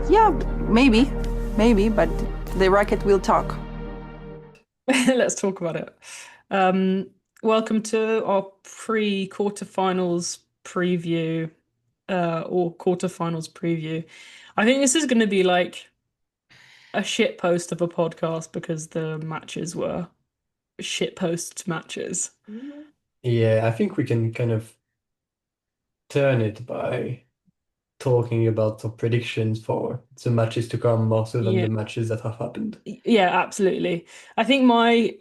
Yeah, maybe, maybe, but the racket will talk. Let's talk about it. Um, Welcome to our pre-quarterfinals preview, or quarterfinals preview. I think this is going to be like a shit post of a podcast because the matches were shit post matches. Yeah, I think we can kind of turn it by talking about the predictions for the matches to come more so than Yeah. the matches that have happened. Yeah, absolutely. I think my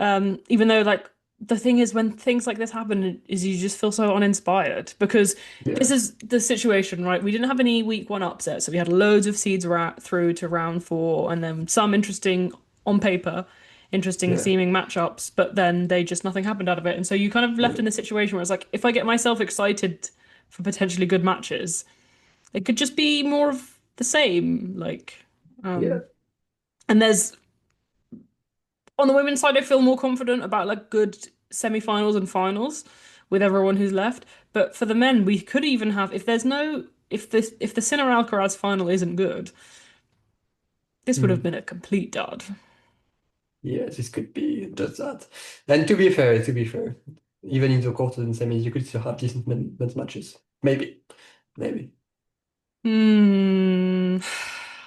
even though like the thing is when things like this happen is you just feel so uninspired because this Yeah, is the situation, right? We didn't have any week one upsets, so we had loads of seeds ra through to round four and then some interesting on paper, interesting yeah, seeming matchups, but then they just nothing happened out of it. And so you kind of left yeah, in a situation where it's like if I get myself excited for potentially good matches, it could just be more of the same. yeah. And there's on the women's side, I feel more confident about like good semi-finals and finals with everyone who's left. But for the men, we could even have if there's no if the Sinner Alcaraz final isn't good, this would have Mm. been a complete dud. Yeah, this could be just that. And to be fair, even in the quarters and semis, you could still have decent men's matches. Maybe. Hmm,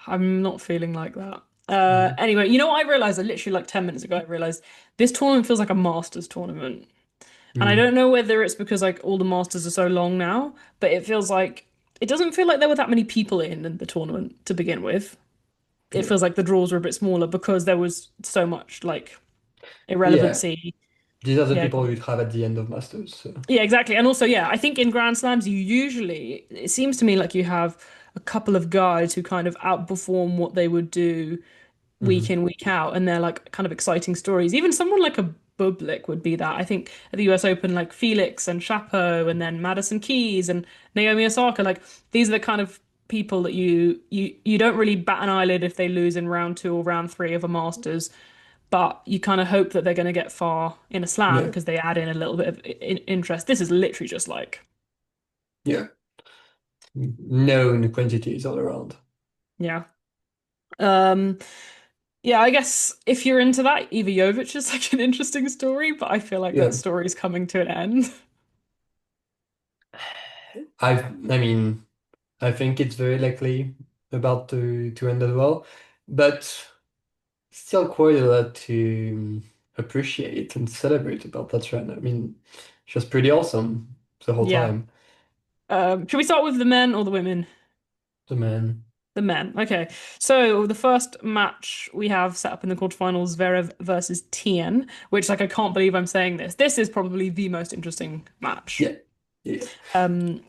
I'm not feeling like that. Mm. Anyway, you know what I realized? I literally like 10 minutes ago, I realized this tournament feels like a Masters tournament. And I Mm. don't know whether it's because like all the Masters are so long now, but it feels like it doesn't feel like there were that many people in the tournament to begin with. It Yeah. feels like the draws were a bit smaller because there was so much like Yeah. irrelevancy. These are the Yeah, go people on. you'd have at the end of Masters. So. Yeah, exactly. And also, yeah, I think in Grand Slams, it seems to me like you have a couple of guys who kind of outperform what they would do week Mhm. in, week out, and they're like kind of exciting stories. Even someone like a Bublik would be that. I think at the US Open, like Felix and Chapo, and then Madison Keys and Naomi Osaka, like these are the kind of people that you don't really bat an eyelid if they lose in round two or round three of a Masters, but you kind of hope that they're going to get far in a slam Yeah. because they add in a little bit of interest. This is literally just like, Yeah. Known quantities all around. yeah. Um, Yeah, I guess if you're into that, Eva Jovic is like an interesting story, but I feel like that Yeah. story's coming to an end. I mean, I think it's very likely about to end as well, but still quite a lot to appreciate and celebrate about that trend. I mean, she was pretty awesome the whole Yeah. time. Should we start with the men or the women? The man. The men. Okay. So the first match we have set up in the quarterfinals, Zverev versus Tien, which like I can't believe I'm saying this. This is probably the most interesting match. Yeah. Yeah.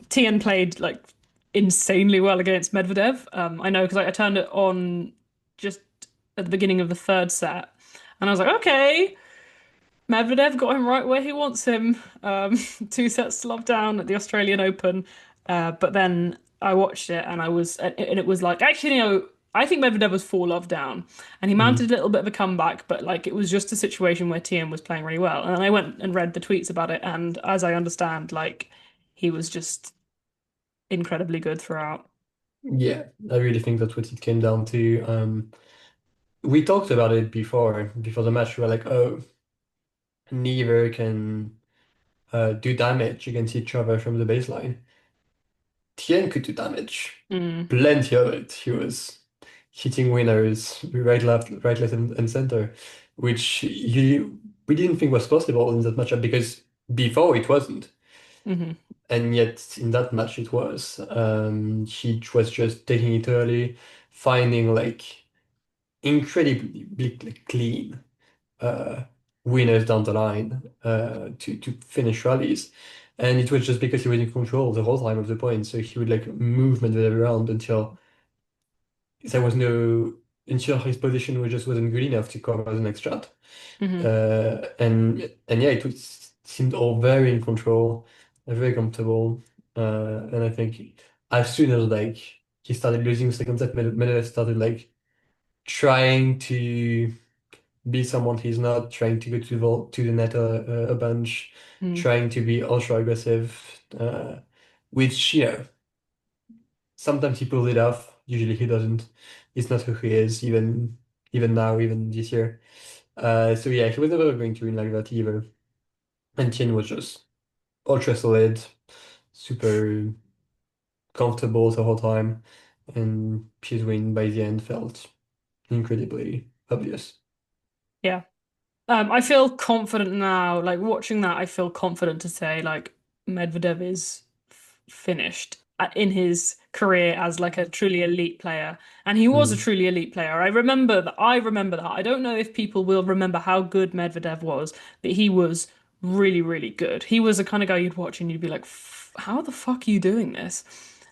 Tien played like insanely well against Medvedev. I know because I turned it on just at the beginning of the third set, and I was like, okay, Medvedev got him right where he wants him. Two sets to love down at the Australian Open. But then I watched it and it was like, actually, I think Medvedev was four love down and he mounted Mm. a little bit of a comeback, but like it was just a situation where Tiem was playing really well. And then I went and read the tweets about it. And as I understand, like he was just incredibly good throughout. Yeah. I really think that's what it came down to. We talked about it before the match. We were like, oh, neither can do damage against each other from the baseline. Tien could do damage. Mm, Plenty of it. He was hitting winners right, left, and center, which we didn't think was possible in that matchup because before it wasn't. hmm And yet in that match it was. He was just taking it early, finding like incredibly like, clean uh, winners down the line to finish rallies. And it was just because he was in control the whole time of the point. So he would like move Medvedev around there was no until his position was just wasn't good enough to cover the next shot. hmm And yeah, seemed all very in control, very comfortable. And I think as soon as like he started losing the second set, Medvedev started like trying to be someone he's not, trying to go to the net a bunch, trying to be ultra aggressive, which, sometimes he pulled it off, Usually he doesn't. It's not who he is, even now, even this year. So yeah, he was never going to win like that either. And Tien was just ultra solid, super comfortable the whole time, and his win by the end felt incredibly obvious. Yeah. I feel confident now. Like watching that, I feel confident to say like Medvedev is finished in his career as like a truly elite player, and he was a Mm, truly elite player. I remember that. I remember that. I don't know if people will remember how good Medvedev was, but he was really, really good. He was the kind of guy you'd watch and you'd be like, "How the fuck are you doing this?"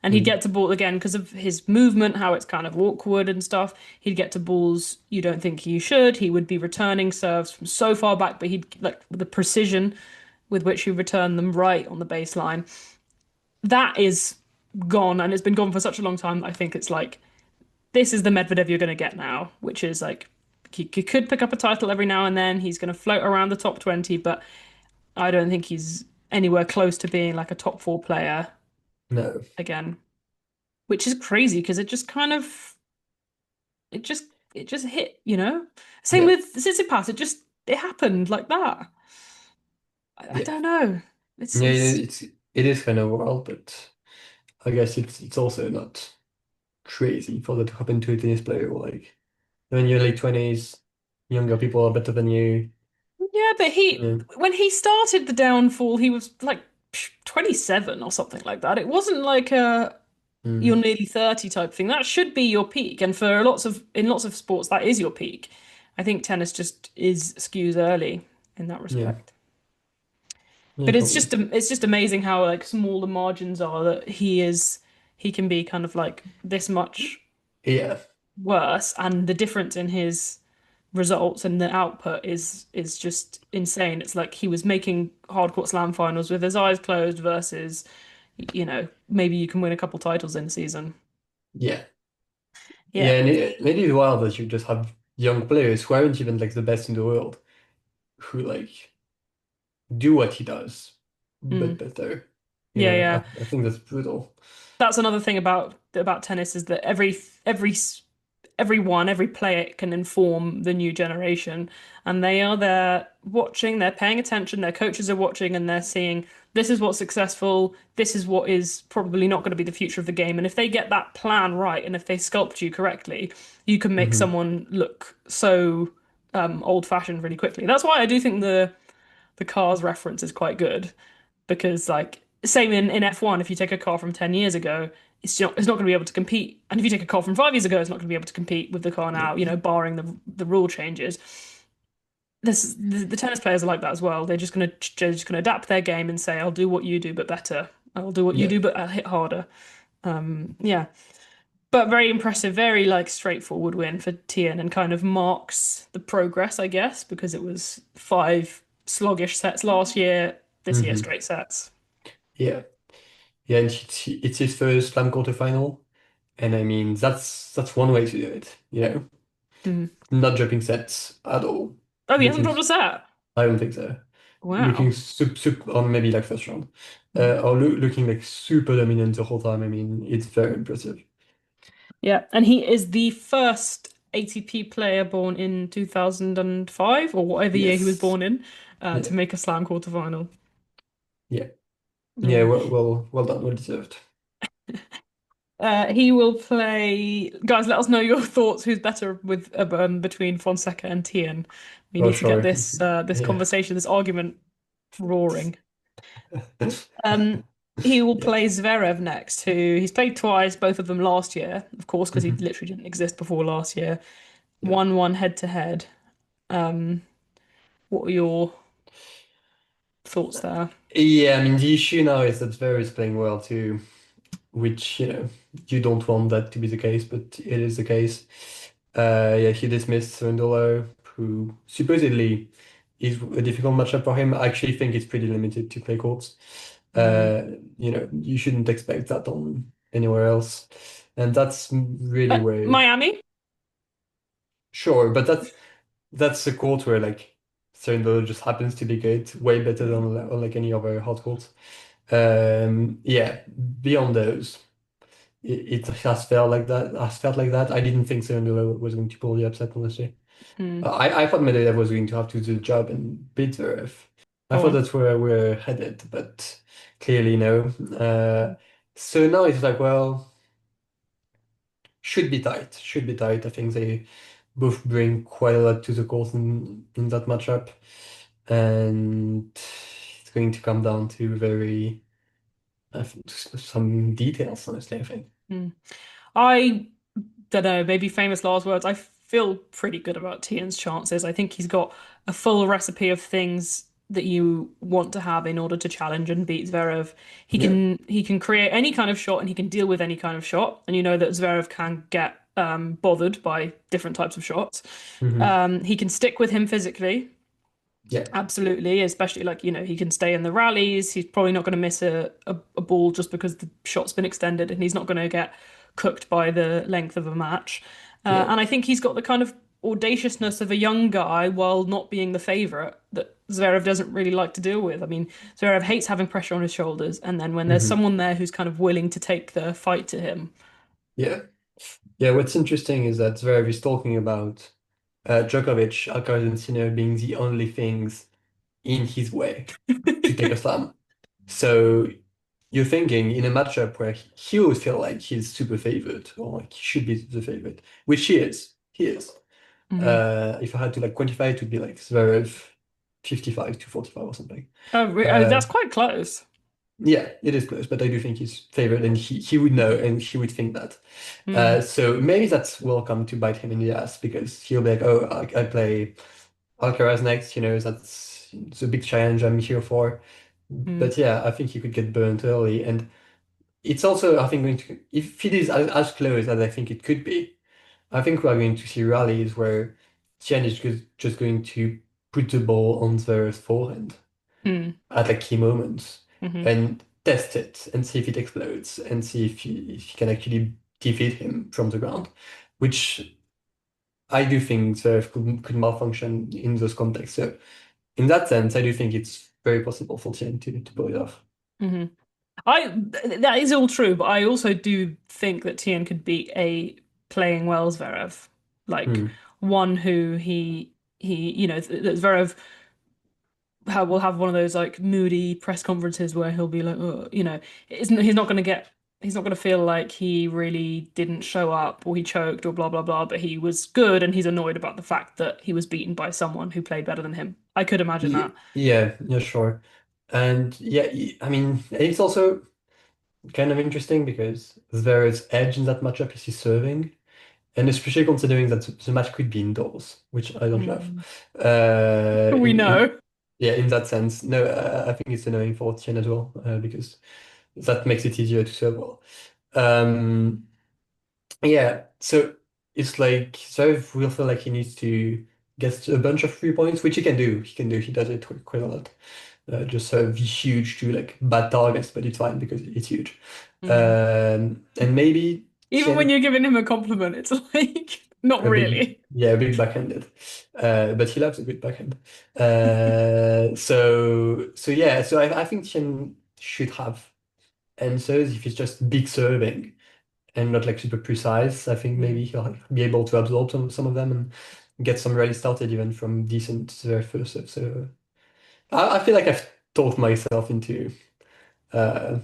And he'd mm, get to ball again because of his movement, how it's kind of awkward and stuff. He'd get to balls you don't think he should. He would be returning serves from so far back, but he'd like with the precision with which he returned them right on the baseline. That is gone, and it's been gone for such a long time. I think it's like this is the Medvedev you're going to get now, which is like he could pick up a title every now and then. He's going to float around the top 20, but I don't think he's anywhere close to being like a top four player no, again, which is crazy because it just kind of it just it just hit, you know. Same yeah, with Tsitsipas, it happened like that. I yeah, don't know. It's yeah. it's It is kind of wild, but I guess it's also not crazy for that to happen to a tennis player. Like when you're late 20s, younger people are better than you. Yeah, but he Yeah. when he started the downfall, he was like 27 or something like that. It wasn't like a you're Mm, nearly 30 type thing. That should be your peak. And for lots of sports, that is your peak. I think tennis just is skews early in that yeah, respect. yeah, But probably. it's just amazing how like small the margins are that he can be kind of like this much Yeah, worse, and the difference in his results and the output is just insane. It's like he was making hardcourt slam finals with his eyes closed versus, you know, maybe you can win a couple titles in a season. yeah, yeah. Yeah. And it is wild that you just have young players who aren't even like the best in the world who like do what he does, but Mm. better. Yeah, yeah. I think that's brutal. That's another thing about tennis is that every player can inform the new generation, and they are there watching, they're paying attention, their coaches are watching, and they're seeing this is what's successful, this is what is probably not going to be the future of the game. And if they get that plan right, and if they sculpt you correctly, you can make Hmm. someone look so old-fashioned really quickly. That's why I do think the cars reference is quite good because like same in F1, if you take a car from 10 years ago, it's not going to be able to compete. And if you take a car from 5 years ago, it's not going to be able to compete with the car Yeah, now, you know, barring the rule changes. The tennis players are like that as well. They're just gonna adapt their game and say, I'll do what you do but better. I'll do what you yeah, do but I'll hit harder. Yeah. But very impressive, very like straightforward win for Tien and kind of marks the progress, I guess, because it was five sluggish sets last year, this year hmm straight sets. yeah, yeah. And it's his first slam quarterfinal, and I mean that's one way to do it. Mm. Not dropping sets at all. Oh, he hasn't Looking, dropped a set. I don't think so. Looking Wow. super, or maybe like first round, Mm. or looking like super dominant the whole time. I mean, it's very impressive. Yeah, and he is the first ATP player born in 2005 or whatever year he was Yes. born in Yeah. to make a slam quarterfinal. Yeah. Yeah. Yeah. Well done. Well deserved. He will play. Guys, let us know your thoughts. Who's better with between Fonseca and Tien? We Oh, need to get sure. this Yeah. conversation, this argument roaring. Um, he will Yeah. play Zverev next, who he's played twice, both of them last year, of course, because he Hmm. literally didn't exist before last year. Yeah. 1-1 head to head. Um, what are your thoughts there? Yeah. I mean, the issue now is that Zverev is playing well too, which, you don't want that to be the case, but it is the case. Yeah, he dismissed Sundolo, who supposedly is a difficult matchup for him. I actually think it's pretty limited to clay courts. Mm. You shouldn't expect that on anywhere else. And that's really where, Miami? sure, but that's a court where like Sundolo just happens to be good, way better than Mm. on like any other hard court. Yeah, beyond those. it has felt like that. Has felt like that. I didn't think Serena was going to pull the upset, honestly. Mm. I thought Medvedev was going to have to do the job and beat Zverev. I thought Oh. that's where we're headed, but clearly no. So now it's like, well, should be tight. Should be tight. I think they both bring quite a lot to the court in that matchup, and it's going to come down to very some details, honestly, I think. Mm. I don't know, maybe famous last words. I feel pretty good about Tian's chances. I think he's got a full recipe of things that you want to have in order to challenge and beat Zverev. Yeah. He can create any kind of shot and he can deal with any kind of shot. And you know that Zverev can get bothered by different types of shots. Hmm. He can stick with him physically. Yeah. Absolutely, especially like, he can stay in the rallies. He's probably not going to miss a ball just because the shot's been extended, and he's not going to get cooked by the length of a match. Yeah. And I think he's got the kind of audaciousness of a young guy while not being the favorite that Zverev doesn't really like to deal with. I mean, Zverev hates having pressure on his shoulders, and then when there's Hmm. someone there who's kind of willing to take the fight to him. Yeah. Yeah. What's interesting is that Zverev is talking about Djokovic, Alcaraz, and Sinner being the only things in his way to take a slam. So you're thinking in a matchup where he would feel like he's super favored or like he should be the favorite, which he is. He is. Hmm. If I had to like quantify it, would be like Zverev 55 to 45 or something. Oh, Uh, that's quite close. yeah, it is close, but I do think he's favored and he would know and he would think that. Mm, So maybe that's will come to bite him in the ass because he'll be like, oh, I play Alcaraz next, that's it's a big challenge I'm here for. mm, But yeah, I think he could get burnt early. And it's also, I think, going to, if it is as close as I think it could be, I think we are going to see rallies where Tian is just going to put the ball on the forehand mm, at like key moments hmm and test it and see if it explodes and see if he can actually defeat him from the ground, which I do think Zverev could malfunction in those contexts. So in that sense, I do think it's very possible for Tian to pull it off. hmm that is all true, but I also do think that Tien could beat a playing well Zverev, like Hmm. one who that Zverev will have one of those like moody press conferences where he'll be like, oh, he's not going to feel like he really didn't show up or he choked or blah blah blah, but he was good and he's annoyed about the fact that he was beaten by someone who played better than him. I could imagine that. Yeah, yeah, sure. And yeah, I mean, it's also kind of interesting because Zverev's edge in that matchup is his serving, and especially considering that the match could be indoors, which I don't love. Mm. We In know. yeah, in that sense, no, I think it's annoying for Tien as well, because that makes it easier to serve well. Um, yeah, so it's like Zverev will feel like he needs to get a bunch of 3 points, which he can do. He can do. He does it quite a lot. Just huge to like bad targets, but it's fine because it's huge. Mm. And maybe Even when Tien you're giving him a compliment, it's like not a big, really. yeah, a big backhanded. But he loves a good backhand. So yeah, so I think Tien should have answers if it's just big serving and not like super precise. I think maybe Mm. he'll be able to absorb some of them and get some rally started even from decent first serve. So I feel like I've talked myself into uh,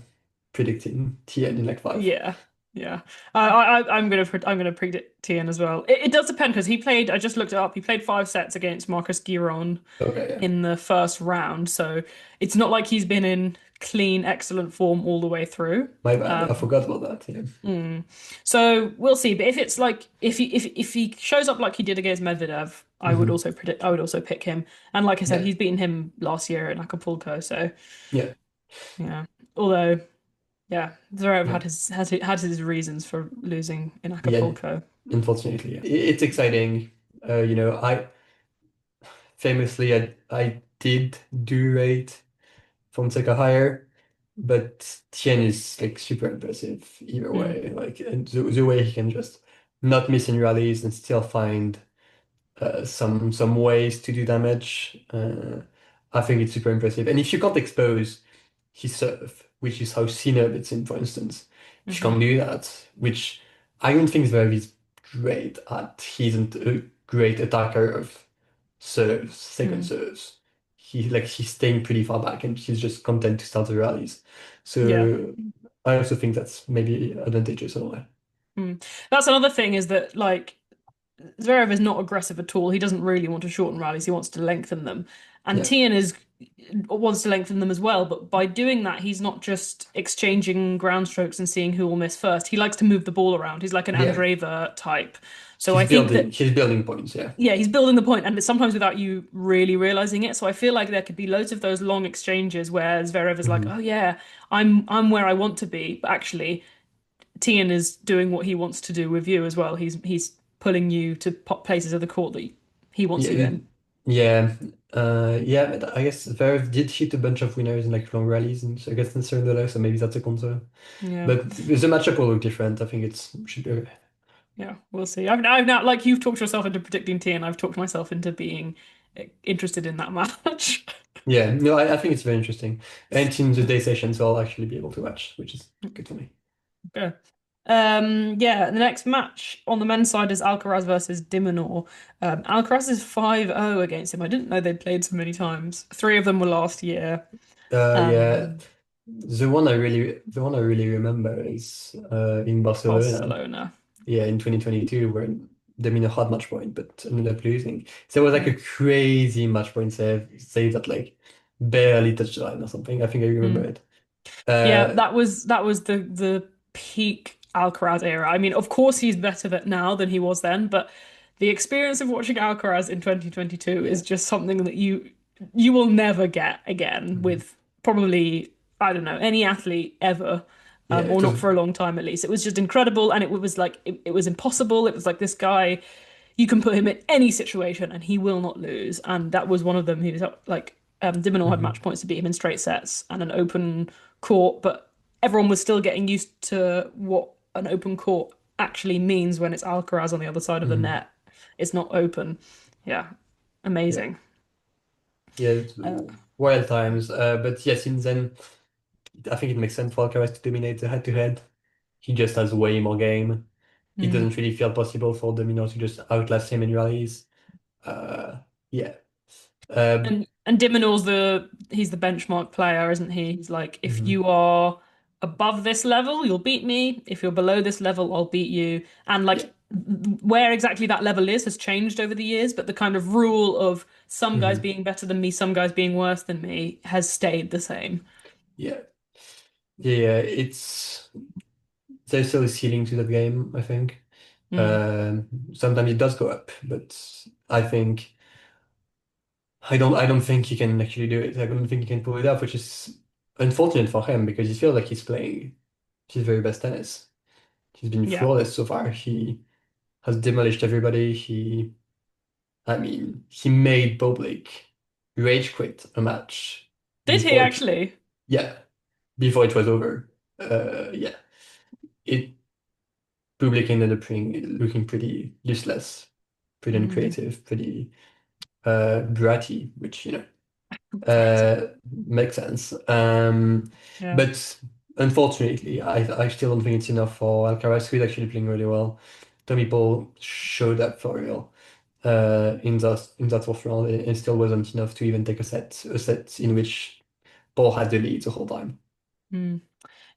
predicting TN in like five. Yeah, yeah. I'm gonna predict Tien as well. It does depend because he played. I just looked it up. He played 5 sets against Marcus Giron Okay, yeah. in the first round, so it's not like he's been in clean, excellent form all the way through. My bad. I forgot about that. Yeah. Mm. So we'll see. But if it's like if he shows up like he did against Medvedev, Hmm. I would also pick him. And like I said, Yeah. he's beaten him last year in Acapulco, so Yeah. yeah. Although yeah, Zverev Yeah. had his reasons for losing in Yeah. Acapulco. Unfortunately, yeah. It's exciting. I famously I did do rate Fonseca higher, but Tien is like super impressive either Mm, way. Like and the way he can just not miss in rallies and still find some ways to do damage. I think it's super impressive. And if you can't expose his serve, which is how Sinner beats him, for instance, she Hmm. can't do that, which I don't think Zverev is great at. He isn't a great attacker of serves, second Mm. serves. He's staying pretty far back and he's just content to start the rallies. Yeah. So I also think that's maybe advantageous in a way. Mm. That's another thing is that like Zverev is not aggressive at all. He doesn't really want to shorten rallies. He wants to lengthen them. And Yeah. Tien is wants to lengthen them as well. But by doing that, he's not just exchanging ground strokes and seeing who will miss first. He likes to move the ball around. He's like an Yeah. Andreeva type. So I think that He's building points, yeah. yeah, he's building the point, and it's sometimes without you really realizing it. So I feel like there could be loads of those long exchanges where Zverev is like, Hmm. "Oh yeah, I'm where I want to be," but actually Tien is doing what he wants to do with you as well. He's pulling you to places of the court that he wants Yeah, you in. yeah. Yeah, but I guess Zverev did hit a bunch of winners in like long rallies and so I guess in Serendolo, so maybe that's a concern. Yeah, But the matchup will look different. I think it's should be okay. yeah, we'll see. I've now like you've talked yourself into predicting Tien. I've talked myself into being interested in that match. Yeah, no, I think it's very interesting. And in the day sessions, I'll actually be able to watch, which is good for me. Okay. Yeah, the next match on the men's side is Alcaraz versus Dimonor. Alcaraz is 5-0 against him. I didn't know they'd played so many times. Three of them were last year. Yeah, Um, the one I really remember is in Barcelona. Barcelona. Yeah, in 2022, where Domino had match point, but ended up losing. So it was like a Mm. crazy match point save that like barely touched the line or something. I think I remember Mm. it. Yeah, Uh, that was the peak Alcaraz era. I mean, of course he's better now than he was then, but the experience of watching Alcaraz in 2022 is yeah. just something that you will never get again Mhm. with probably I don't know any athlete ever, Yeah, or it not was. for a long time at least. It was just incredible, and it was like it was impossible. It was like this guy, you can put him in any situation and he will not lose, and that was one of them. He was like Dimonor had match Mhm. points to beat him in straight sets and an open court, but everyone was still getting used to what an open court actually means when it's Alcaraz on the other side of the Mhm. net. It's not open. Yeah, Yeah, amazing. yeah, it's Uh, wild times. But yeah, since then, I think it makes sense for Alcaraz to dominate the head-to-head. He just has way more game. It mm. doesn't really feel possible for Domino to just outlast him in rallies. Uh, yeah. Uh, And Dimonor's he's the benchmark player, isn't he? He's like, if mhm. you are above this level, you'll beat me. If you're below this level, I'll beat you. And Yeah. like where exactly that level is has changed over the years, but the kind of rule of some guys Mhm. being better than me, some guys being worse than me has stayed the same. Yeah. Yeah. There's still a ceiling to the game, I think. Mm, Sometimes it does go up, but I think I don't think he can actually do it. I don't think he can pull it off, which is unfortunate for him because he feels like he's playing his very best tennis. He's been yeah. flawless so far. He has demolished everybody. He made Boblik rage quit a match Did he before it, actually? yeah, before it was over. Yeah, it Bublik ended up looking pretty useless, pretty Mm, uncreative, pretty bratty, which bratty. makes sense. Yeah. But unfortunately, I still don't think it's enough for Alcaraz, who is actually playing really well. Tommy Paul showed up for real in that fourth round, and it still wasn't enough to even take a set in which Paul had the lead the whole time. Mm.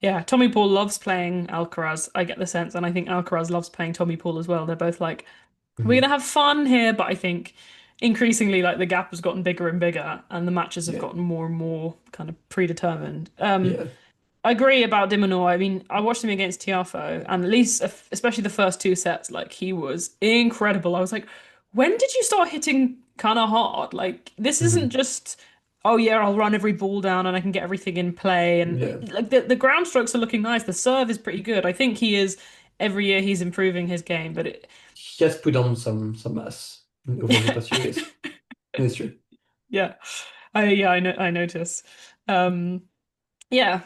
Yeah, Tommy Paul loves playing Alcaraz. I get the sense, and I think Alcaraz loves playing Tommy Paul as well. They're both like, we're Mhm. gonna have fun here, but I think increasingly like the gap has gotten bigger and bigger, and the matches have Yeah, gotten more and more kind of predetermined. yeah. I agree about Dimonor. I mean, I watched him against Tiafoe, and at least, especially the first two sets, like he was incredible. I was like, when did you start hitting kind of hard? Like, this isn't Mhm. just, oh yeah, I'll run every ball down and I can get everything in play. And Yeah. like the ground strokes are looking nice. The serve is pretty good. I think he is, every year he's improving his game, but it, He has put on some mass over the past few years. That's true. yeah, I know, I notice. Um, Yeah,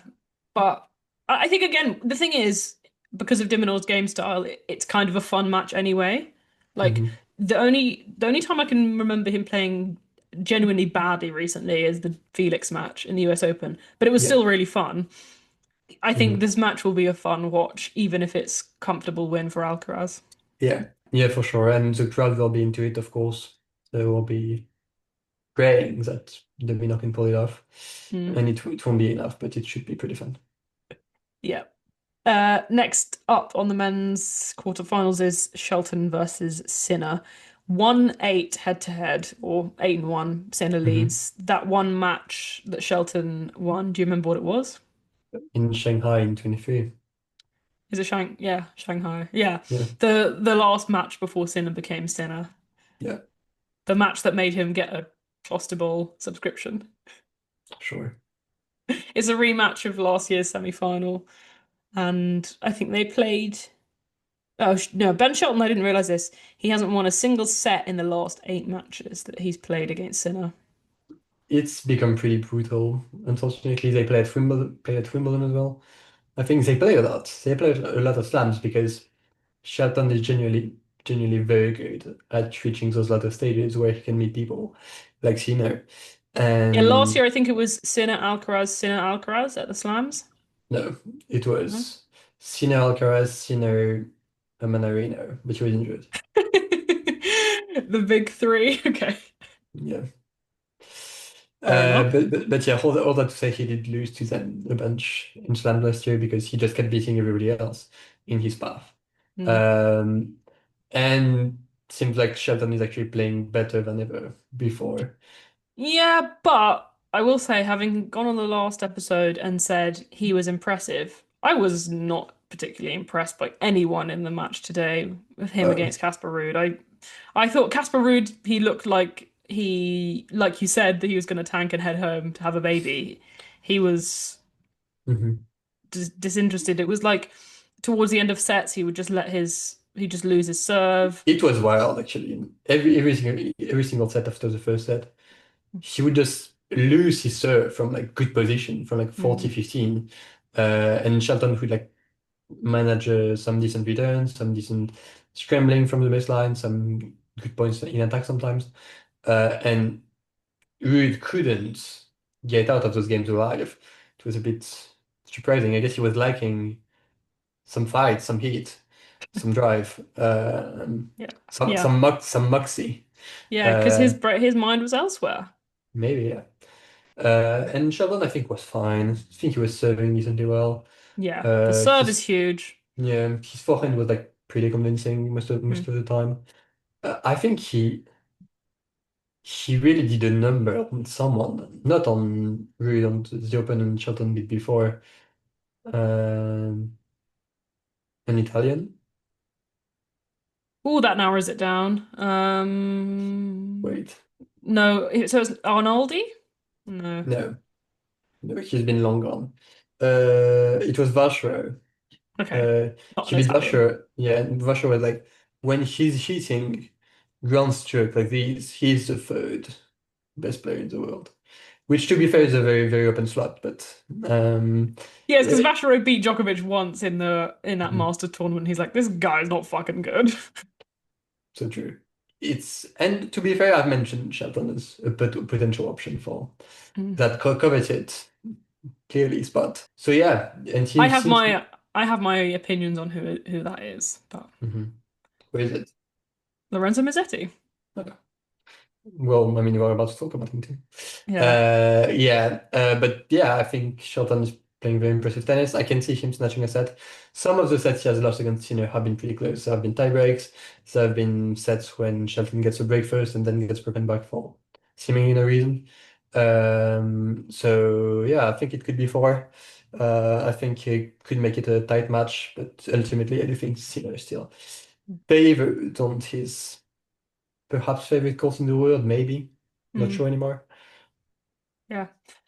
but I think again, the thing is, because of Dimonor's game style, it's kind of a fun match anyway. Like Hmm. the only time I can remember him playing genuinely badly recently is the Felix match in the US Open, but it was Yeah. still really fun. I think Mhm. this match will be a fun watch, even if it's comfortable win for Alcaraz. Yeah, yeah, for sure. And the crowd will be into it, of course. They will be praying that the winner can pull it off. Mm, And it won't be enough, but it should be pretty fun. yeah. Next up on the men's quarterfinals is Shelton versus Sinner. 1-8 head to head, or 8-1. Sinner Hmm. leads. That one match that Shelton won, do you remember what it was? In Shanghai in 23. Is it Yeah, Shanghai. Yeah. Yeah, The last match before Sinner became Sinner. yeah, The match that made him get a Kloster Bowl subscription. sure. It's a rematch of last year's semi-final, and I think they played. Oh no, Ben Shelton, I didn't realize this. He hasn't won a single set in the last 8 matches that he's played against Sinner. It's become pretty brutal. Unfortunately, they play at Wimbledon as well. I think they play a lot. They play a lot of slams because Shelton is genuinely very good at reaching those latter stages where he can meet people like Sinner. Yeah, last And year I think it was Sinner Alcaraz at the Slams. no, it No? was Sinner Alcaraz, Sinner Manarino, but he was injured. The big three. Okay, Yeah. fair enough. But yeah, all that to say, he did lose to them a bunch in Slam last year because he just kept beating everybody else in his path. Hmm. Um, and seems like Shelton is actually playing better than ever before. Yeah, but I will say, having gone on the last episode and said he was impressive, I was not particularly impressed by anyone in the match today with him Um, against Casper Ruud. I thought Casper Ruud, he looked like like you said, that he was going to tank and head home to have a baby. He was mhm. disinterested. It was like towards the end of sets, he just lose his serve. It was wild actually. Every single set after the first set, he would just lose his serve from like good position, from like Mm. 40-15. And Shelton would like manage some decent returns, some decent scrambling from the baseline, some good points in attack sometimes. And Ruud couldn't get out of those games alive. It was a bit surprising. I guess he was lacking some fight, some heat, some drive, Yeah, yeah, some moxie. yeah, because Uh, his mind was elsewhere. Maybe, yeah. And Sheldon, I think, was fine. I think he was serving decently well. Yeah, the serve is His huge. Yeah, his forehand was like pretty convincing Mm. most of the time. I think he really did a number on someone, not on Ruud, on the opponent Shelton did before. Um, an Italian. Oh, that narrows it down. Wait, No, so it's Arnoldi? No. no, no, he's been long gone. It was Varsho. Okay, Uh, not he an beat Italian. Varsho. Yeah, and Varsho was like when he's hitting ground stroke like this, he's the third best player in the world. Which, to be fair, is a very open slot, but Yes, because eh, Vasharov beat Djokovic once in that mhm, Masters tournament. He's like, this guy's not fucking good. so true. And to be fair, I've mentioned Shelton as a potential option for Mm. that coveted clearly spot. So yeah, and I he have seems to. my I have my opinions on who that is, but Mhm. Where is it? Lorenzo Mazzetti. Okay. Well, I mean, we're about to talk about him too. Yeah. Yeah, but yeah, I think Shelton is playing very impressive tennis. I can see him snatching a set. Some of the sets he has lost against Sinner have been pretty close. There have been tie breaks. There have been sets when Shelton gets a break first and then gets broken back for seemingly no reason. So yeah, I think it could be four. I think he could make it a tight match, but ultimately, I do think Sinner is still favored on his perhaps favorite course in the world, maybe. Not Mm. sure anymore. Yeah.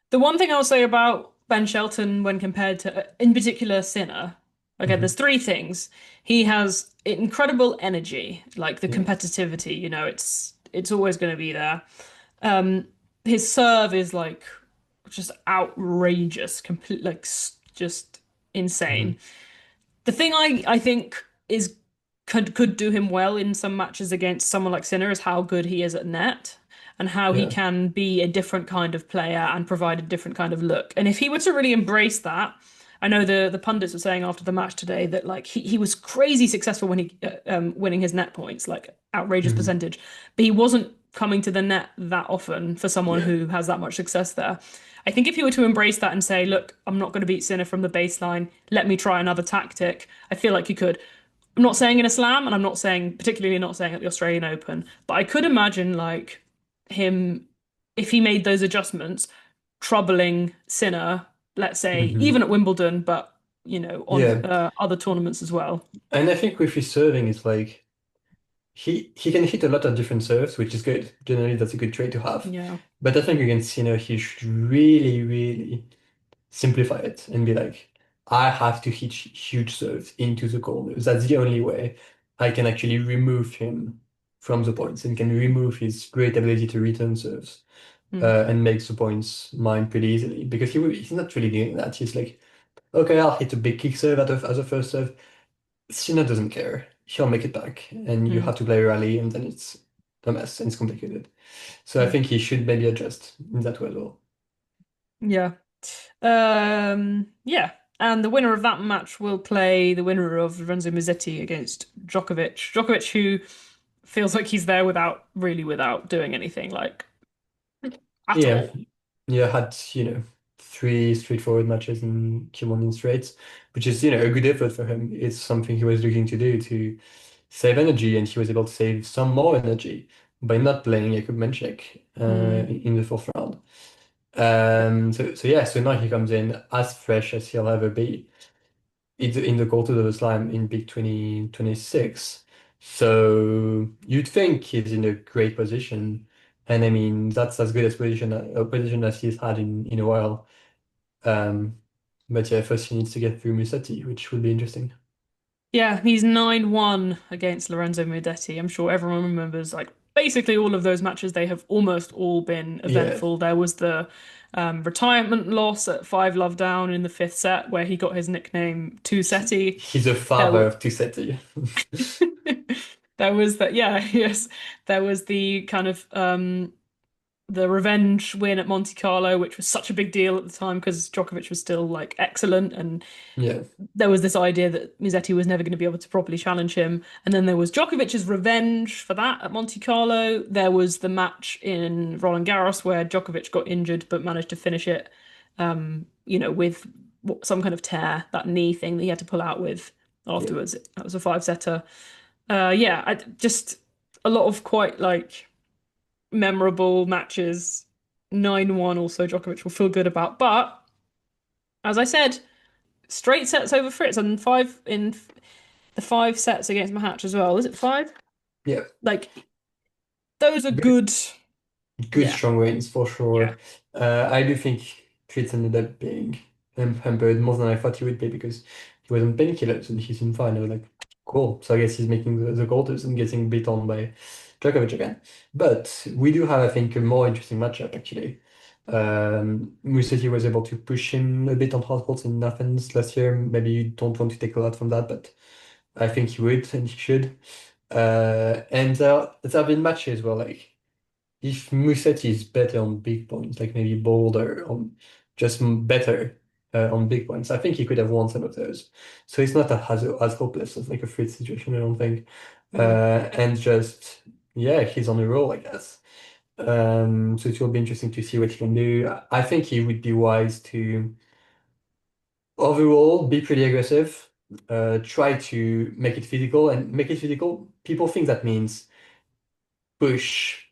The one thing I'll say about Ben Shelton when compared to, in particular, Sinner, again, there's Hmm. three things. He has incredible energy, like the Yeah, competitivity, it's always going to be there. Um, his serve is like just outrageous, complete just insane. hmm, The thing I think is could do him well in some matches against someone like Sinner is how good he is at net and how he yeah, can be a different kind of player and provide a different kind of look. And if he were to really embrace that I know the pundits were saying after the match today that like he was crazy successful when he winning his net points, like outrageous Mhm. percentage, but he wasn't coming to the net that often for someone Yeah. who has that much success there. I think if he were to embrace that and say, look, I'm not going to beat Sinner from the baseline, let me try another tactic, I feel like he could. I'm not saying in a slam, and I'm not saying, particularly not saying at the Australian Open, but I could imagine like him, if he made those adjustments, troubling Sinner, let's say, Hmm. even at Wimbledon, but on Yeah. other tournaments as well. And I think with his serving, it's like he can hit a lot of different serves, which is good. Generally, that's a good trait to have. Yeah. But I think against Sinner, he should really, really simplify it and be like, I have to hit huge serves into the corners. That's the only way I can actually remove him from the points and can remove his great ability to return serves Mm. and make the points mine pretty easily. Because he's not really doing that. He's like, okay, I'll hit a big kick serve as a first serve. Sinner doesn't care. He'll make it back, and you Mm. have to play rally, and then it's a mess and it's complicated. So I Mm. think he should maybe adjust in that way as well. Yeah. Yeah. And the winner of that match will play the winner of Lorenzo Musetti against Djokovic. Djokovic, who feels like he's there without doing anything like at Yeah, all. yeah, had, three straightforward matches and he won in straights, which is, a good effort for him. It's something he was looking to do to save energy, and he was able to save some more energy by not playing Jakub Menchik Mm. in the fourth round. So yeah, so now he comes in as fresh as he'll ever be in the quarters of the slam in big 2026. So you'd think he's in a great position. And I mean, that's as good a position as he's had in a while. Um, but yeah, first he needs to get through Musetti, which would be interesting. Yeah, he's 9-1 against Lorenzo Musetti. I'm sure everyone remembers like basically all of those matches. They have almost all been Yeah, eventful. There was the retirement loss at 5-love down in the fifth set where he got his nickname Two Setti. he's a There father was of Musetti. there was that, yeah, yes. There was the kind of the revenge win at Monte Carlo, which was such a big deal at the time because Djokovic was still like excellent, and Yeah, there was this idea that Musetti was never going to be able to properly challenge him. And then there was Djokovic's revenge for that at Monte Carlo. There was the match in Roland Garros where Djokovic got injured but managed to finish it, with some kind of tear, that knee thing that he had to pull out with yeah, afterwards. That was a five-setter. Yeah, just a lot of quite like memorable matches. 9-1 also Djokovic will feel good about. But as I said, straight sets over Fritz and five in the five sets against Mahatch as well. Is it five? yeah. Like those are Good, good. good Yeah. strong wins for Yeah. sure. I do think Fritz ended up being hampered more than I thought he would be because he was on painkillers and he's in fine. I was like, cool. So I guess he's making the quarters and getting beat on by Djokovic again. But we do have, I think, a more interesting matchup actually. Musetti was able to push him a bit on hard courts in Athens last year. Maybe you don't want to take a lot from that, but I think he would and he should. And there have been matches where like if Musetti is better on big points, like maybe bolder on just better on big points, I think he could have won some of those. So it's not as hopeless as like a Fritz situation, I don't think. Mm. And just yeah, he's on a roll, I guess. So it will be interesting to see what he can do. I think he would be wise to overall be pretty aggressive, try to make it physical and make it physical. People think that means push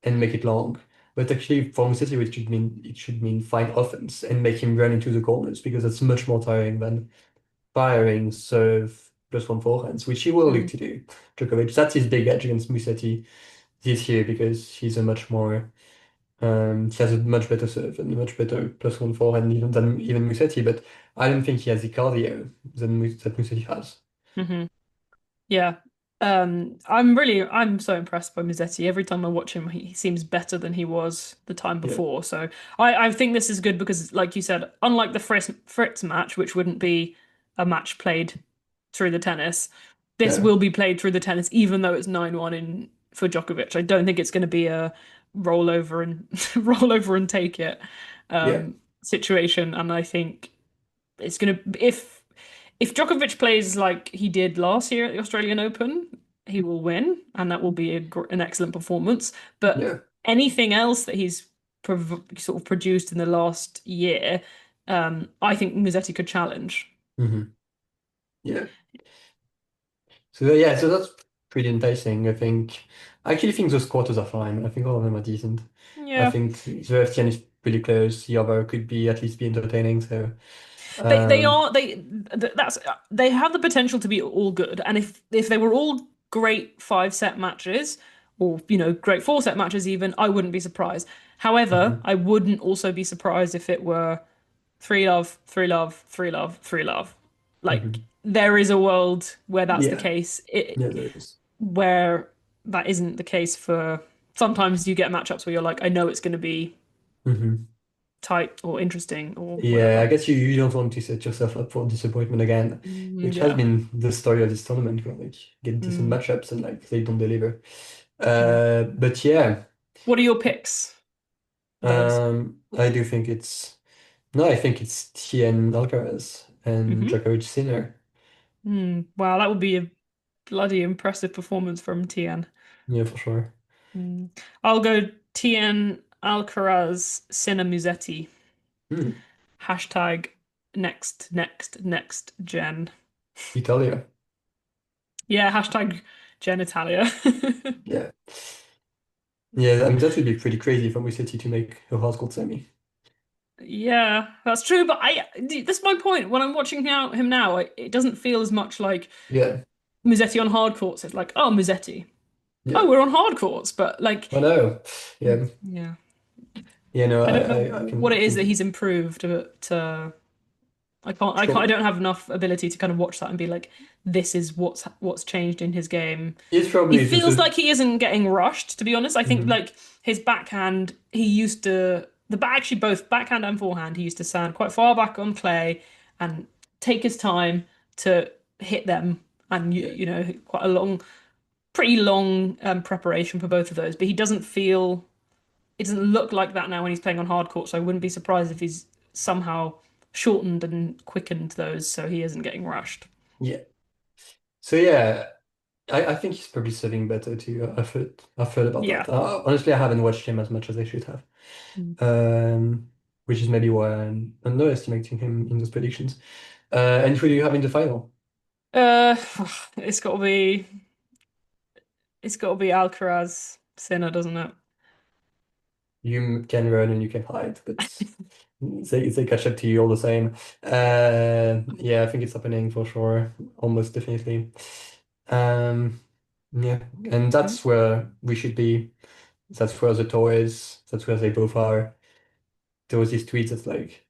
and make it long. But actually, for Musetti, it should mean find offense and make him run into the corners because that's much more tiring than firing serve plus one forehands, which he will look Mm. to do. Djokovic, that's his big edge against Musetti this year because he has a much better serve and a much better plus one forehand than even Musetti. But I don't think he has the cardio that Musetti has. Hmm. Yeah. I'm so impressed by Musetti. Every time I watch him, he seems better than he was the time Yeah, before. So I think this is good because, like you said, unlike the Fritz match, which wouldn't be a match played through the tennis, this no, will be played through the tennis, even though it's 9-1 in for Djokovic. I don't think it's going to be a rollover and rollover and take it yeah, situation. And I think it's gonna if Djokovic plays like he did last year at the Australian Open, he will win, and that will be an excellent performance. But Yeah. anything else that he's sort of produced in the last year, I think Musetti could challenge. Hmm. Yeah. So yeah, so that's pretty enticing. I actually think those quarters are fine. I think all of them are decent. I Yeah. think the FTN is pretty close. The other could be at least be entertaining. So They um, are that's they have the potential to be all good, and if they were all great 5 set matches, or great 4 set matches even, I wouldn't be surprised. However, mhm, I wouldn't also be surprised if it were 3-love, 3-love, 3-love, 3-love. Like mhm. there is a world where that's the Yeah, case. yeah, there is. Where that isn't the case for sometimes you get matchups where you're like, I know it's going to be Hmm. tight or interesting or Yeah, whatever. I guess you don't want to set yourself up for disappointment again, which has Yeah. been the story of this tournament, where like get decent Mm, matchups and like they don't deliver. yeah. But yeah, What are your picks for those? I do think it's no, I think it's Tien Alcaraz and Hmm. Djokovic Sinner. Wow, that would be a bloody impressive performance from Tien. Yeah, for sure. Mm. I'll go Tien Alcaraz Sinner Musetti. Hmm. Hashtag next gen. Italia. Yeah, hashtag Gen Italia. Yeah. Yeah, I mean that would be pretty crazy for Musetti to make a hard court semi. Yeah, that's true. But that's my point. When I'm watching him now, it doesn't feel as much like Yeah, Musetti on hard courts. It's like, oh, Musetti. yeah. Oh, we're on hard courts. But like, I know. Yeah. yeah, Yeah, no, I don't know I what can it is that think he's improved. But I can't. I probably don't have enough ability to kind of watch that and be like, this is what's changed in his game. it's He probably just feels a like he isn't getting rushed, to be honest. I think mhm. like his backhand, he used to actually both backhand and forehand, he used to stand quite far back on clay and take his time to hit them, and Yeah, quite a pretty long preparation for both of those. But he doesn't feel it doesn't look like that now when he's playing on hard court. So I wouldn't be surprised if he's somehow shortened and quickened those so he isn't getting rushed. yeah. So yeah, I think he's probably serving better too. I've heard about Yeah. that. Honestly, I haven't watched him as much as I should have. Mm. Which is maybe why I'm underestimating him in those predictions. And who do you have in the final? Uh, it's got to be Alcaraz Sinner, doesn't it? You can run and you can hide, but they catch up to you all the same. Yeah, I think it's happening for sure, almost definitely. Um, yeah, and Okay. that's where we should be. That's where the tour is. That's where they both are. There was this tweet that's like,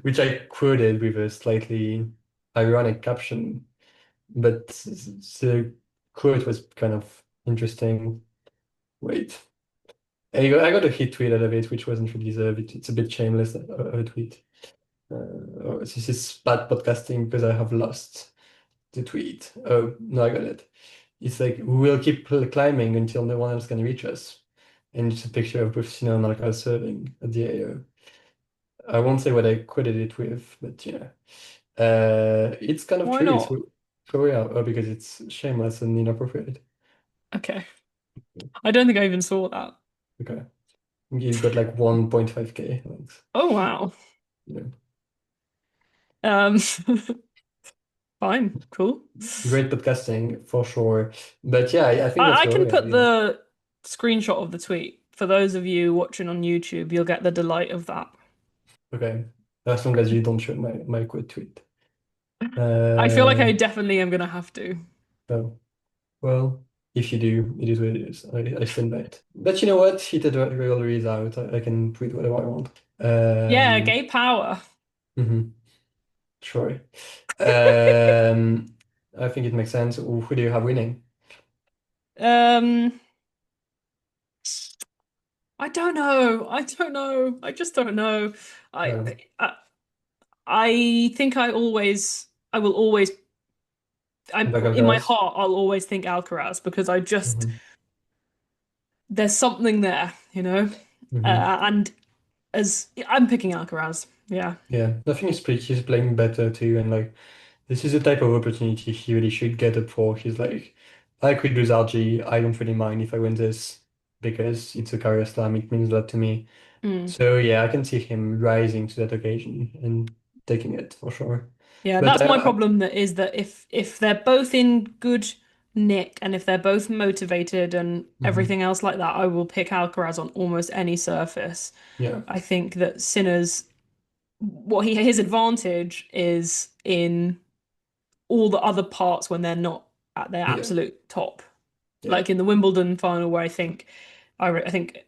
which I quoted with a slightly ironic caption, but the quote was kind of interesting. Wait. I got a hit tweet out of it, which wasn't really deserved. It's a bit shameless of a tweet. This is bad podcasting because I have lost the tweet. Oh, no, I got it. It's like, we will keep climbing until no one else can reach us. And it's a picture of both Sina and Alcaraz serving at the AO. I won't say what I quoted it with, but yeah. It's kind of Why true. not? So yeah, because it's shameless and inappropriate. Okay. I don't think I even saw that. Okay. You've got like 1.5K likes. Oh wow. Yeah. Um, fine, cool. Great podcasting for sure. But yeah, I think that's I where can we are. put the screenshot of the tweet. For those of you watching on YouTube, you'll get the delight of that. Okay. As long as you don't show my quote tweet. I feel like I Um, definitely am gonna have to. so, well, if you do, it is what it is. I stand by it. But you know what? Heated rivalry is out. I can tweet whatever I want. Yeah, Um, gay power. mhm, sure. Um, I think it makes sense. Who do you have winning? Um, I don't know. I don't know. I just don't know. I Um, I, I think I will always in my Alcaraz? heart I'll always think Alcaraz because Mm-hmm. there's something there, Mm-hmm. and as I'm picking Alcaraz. Yeah. Yeah, I think he's playing better too, and like this is the type of opportunity he really should get up for. He's like, I could lose RG. I don't really mind if I win this because it's a career slam. It means a lot to me. Mm. So yeah, I can see him rising to that occasion and taking it for sure. Yeah, But that's my problem that is that if they're both in good nick and if they're both motivated and mhm, everything else like that, I will pick Alcaraz on almost any surface. yeah, I think that Sinner's what he his advantage is in all the other parts when they're not at their yeah, absolute top. yeah, Like in the Wimbledon final where I think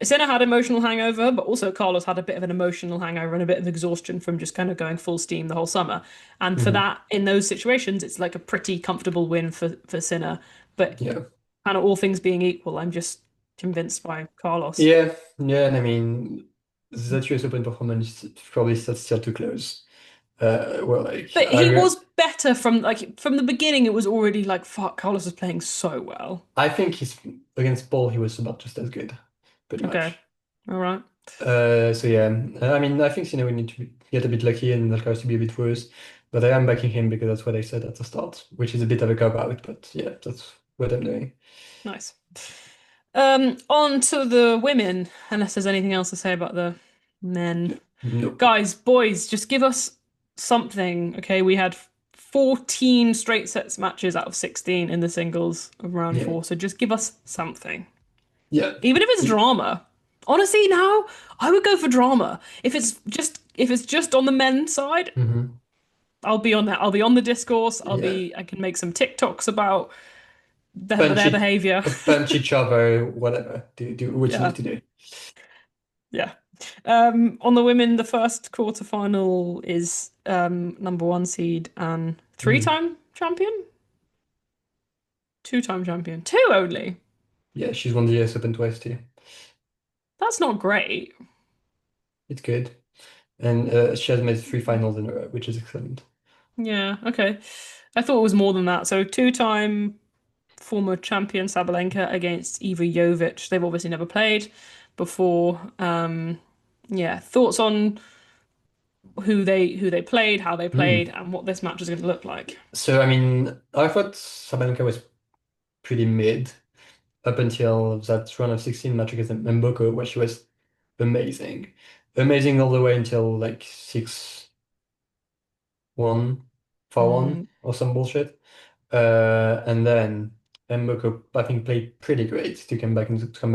Sinner had emotional hangover, but also Carlos had a bit of an emotional hangover and a bit of exhaustion from just kind of going full steam the whole summer. And for mhm, that, in those situations, it's like a pretty comfortable win for Sinner. But yeah, kind of all things being equal, I'm just convinced by Carlos. yeah, yeah. And I mean, that US Open performance probably still too close. Well, like But he was better from the beginning. It was already like fuck. Carlos is playing so well. I think he's against Paul. He was about just as good, pretty Okay, much. all right, So yeah, I mean, I think we need to get a bit lucky and Alcaraz to be a bit worse, but I am backing him because that's what I said at the start, which is a bit of a cop out, but yeah, that's what I'm doing. nice. On to the women. Unless there's anything else to say about the men. Nope. Guys, boys, just give us something. Okay, we had 14 straight sets matches out of 16 in the singles of round Yeah, four. So just give us something. yeah. Even if it's We, drama. Honestly, now I would go for drama. If it's just on the men's side, mhm. I'll be on that. I'll be on the discourse. Yeah. I can make some TikToks about Punch their behavior. punch each other, whatever. Do what you need Yeah. to do. Yeah. On the women, the first quarterfinal is number one seed and Mhm. three-time champion? Two-time champion. Two only. Yeah, she's won the US Open twice too. That's not great. It's good. And she has made three finals in a row, which is excellent. Yeah, okay. I thought it was more than that. So two-time former champion Sabalenka against Iva Jovic. They've obviously never played before. Yeah, thoughts on who they played, how they played, Hmm. and what this match is going to look like. So, I mean, I thought Sabalenka was pretty mid up until that round of 16 match against Mboko, where she was amazing. Amazing all the way until like 6-1, 4-1, Mm. or some bullshit. And then Mboko, I think, played pretty great to come back into the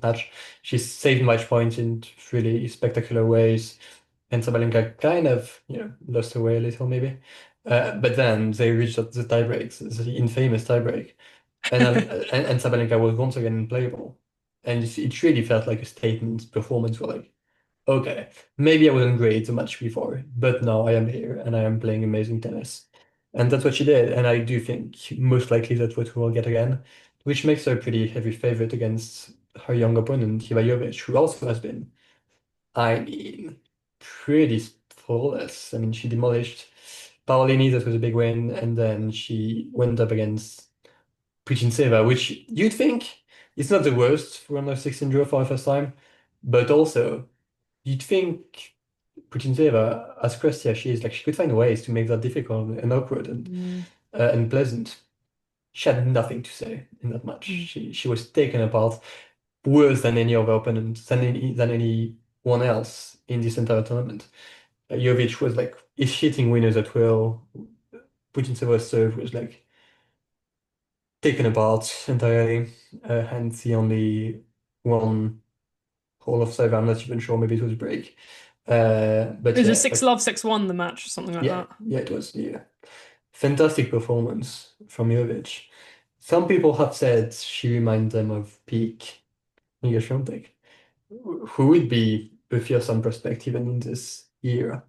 match. She saved match points in really spectacular ways. And Sabalenka kind of, lost her way a little maybe. But then they reached the tiebreaks, the infamous tiebreak. And Sabalenka was once again unplayable. And it really felt like a statement performance for like, okay, maybe I wasn't great the match before, but now I am here and I am playing amazing tennis. And that's what she did. And I do think most likely that's what we will get again, which makes her a pretty heavy favorite against her young opponent, Iva Jovic, who also has been, I mean, pretty flawless. I mean, she demolished Paolini, that was a big win, and then she went up against Putintseva, which you'd think is not the worst for under 16 draw for the first time, but also you'd think Putintseva, as crusty as she is, like she could find ways to make that difficult and awkward Mm. and pleasant. She had nothing to say in that match. Mm. She was taken apart worse than any other opponent, than anyone else in this entire tournament. Jovic was like is hitting winners at will. Putinseva's serve was like taken apart entirely. Hence the only one hole of serve. I'm not even sure. Maybe it was a break. It But was a yeah, six like love 6-1 the match, something like yeah, that. yeah, it was yeah. Fantastic performance from Jovic. Some people have said she reminds them of peak Iga Świątek, who would be a fearsome prospect even in this era.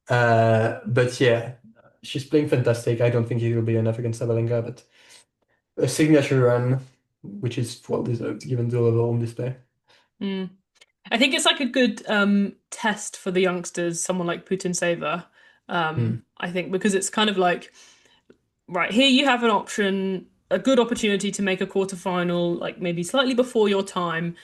But yeah, she's playing fantastic. I don't think it will be enough against Sabalenka, but a signature run, which is well deserved given the level on display. Mm. I think it's like a good test for the youngsters, someone like Putin Saver. Hmm. I think because it's kind of like, right, here you have an option, a good opportunity to make a quarterfinal, like maybe slightly before your time.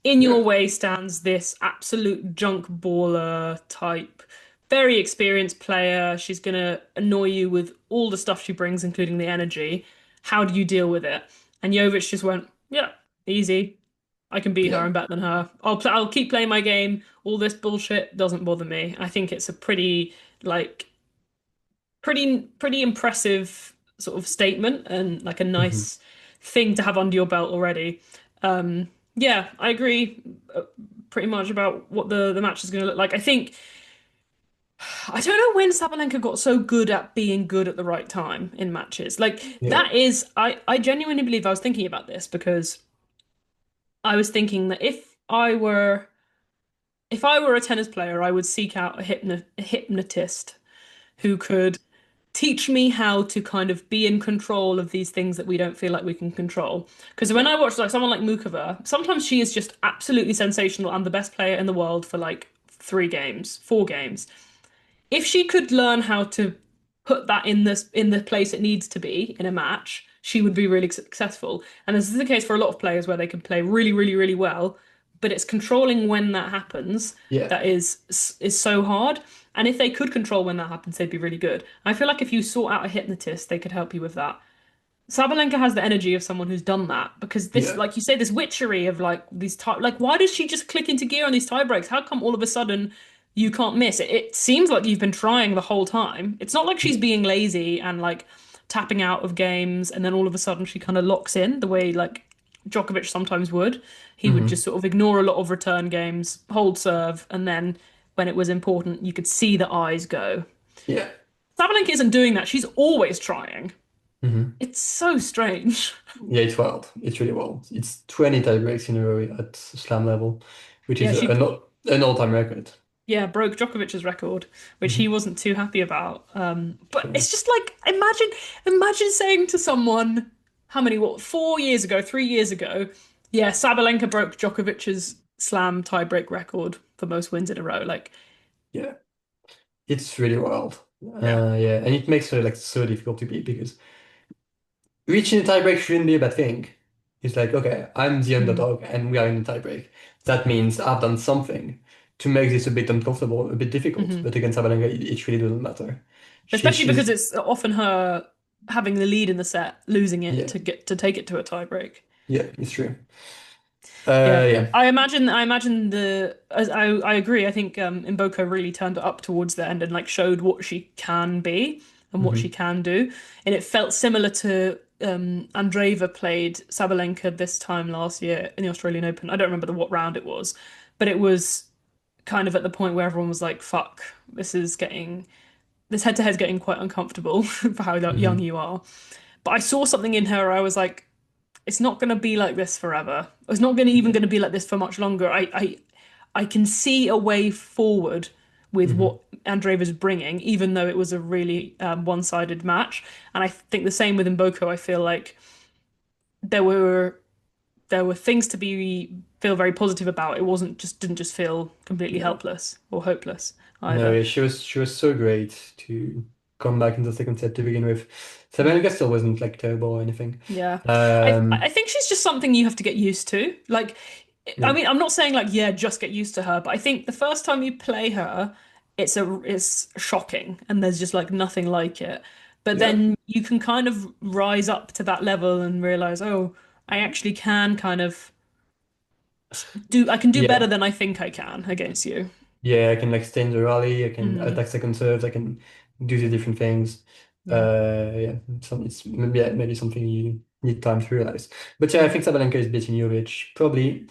In Yeah. your way stands this absolute junk baller type very experienced player. She's gonna annoy you with all the stuff she brings, including the energy. How do you deal with it? And Jovic just went, yeah, easy. I can beat her. Yeah. I'm better than her. I'll keep playing my game. All this bullshit doesn't bother me. I think it's a like pretty impressive sort of statement and like a Hmm. nice thing to have under your belt already. Yeah, I agree pretty much about what the match is going to look like. I don't know when Sabalenka got so good at being good at the right time in matches. Like Yeah. that is, I genuinely believe I was thinking about this because I was thinking that if I were a tennis player, I would seek out a hypnotist who could teach me how to kind of be in control of these things that we don't feel like we can control. Because when Yeah. I watch like someone like Mukova, sometimes she is just absolutely sensational and the best player in the world for like 3 games, 4 games. If she could learn how to put that in the place it needs to be in a match, she would be really successful. And this is the case for a lot of players where they can play really, really, really well, but it's controlling when that happens Yeah. that is so hard. And if they could control when that happens, they'd be really good. I feel like if you sought out a hypnotist, they could help you with that. Sabalenka has the energy of someone who's done that because this, Yeah. like you say, this witchery of like these tie, like why does she just click into gear on these tie breaks? How come all of a sudden you can't miss? It seems like you've been trying the whole time. It's not like she's Yeah. being lazy and like tapping out of games and then all of a sudden she kind of locks in the way like Djokovic sometimes would. He would just Hmm. sort of ignore a lot of return games, hold serve, and then when it was important, you could see the eyes go. Yeah. Sabalenka isn't doing that. She's always trying. Hmm. It's so strange. Yeah, it's wild. It's really wild. It's 20 tie breaks in a row at slam level, which Yeah, is she an all-time record. yeah broke Djokovic's record, which he Hmm. wasn't too happy about. But Sure. it's just like imagine saying to someone how many what 4 years ago, 3 years ago, yeah, Sabalenka broke Djokovic's slam tiebreak record for most wins in a row. Like Yeah. It's really wild. yeah, Yeah, and it makes her like so difficult to beat because reaching a tiebreak shouldn't be a bad thing. It's like, okay, I'm the mm, underdog and we are in the tiebreak. That means I've done something to make this a bit uncomfortable, a bit difficult. hmm But against Sabalenka, it really doesn't matter. especially She's because it's often her having the lead in the set, losing it yeah, to take it to a tiebreak. yeah, it's true. Yeah, Yeah. I imagine I agree. I think Mboko really turned it up towards the end and like showed what she can be and what she Hmm. can do. And it felt similar to Andreeva played Sabalenka this time last year in the Australian Open. I don't remember what round it was, but it was kind of at the point where everyone was like, "Fuck, this head to head's getting quite uncomfortable for how young Hmm. you are." But I saw something in her. I was like, it's not going to be like this forever. It's not going to even Yeah. going to be like this for much longer. I can see a way forward with Hmm. what Andreeva's bringing, even though it was a really one-sided match. And I think the same with Mboko. I feel like there were there were things to be feel very positive about. It wasn't just didn't just feel completely Yeah. helpless or hopeless No, either. yeah, she was so great to come back in the second set to begin with. Mm. Sabalenka still wasn't like terrible or anything. Yeah. I Um, think she's just something you have to get used to. Like I yeah, mean, I'm not saying like yeah, just get used to her, but I think the first time you play her, it's shocking and there's just like nothing like it. But yeah, then you can kind of rise up to that level and realize, oh, I actually can kind of I can do better yeah, than I think I can against you. yeah. I can like stay in the rally. I can Mm, attack second serves. I can do the different things. yeah. Yeah. It's maybe yeah, maybe something you need time to realize. But yeah, I Mm. think Sabalenka is beating Jovic. Probably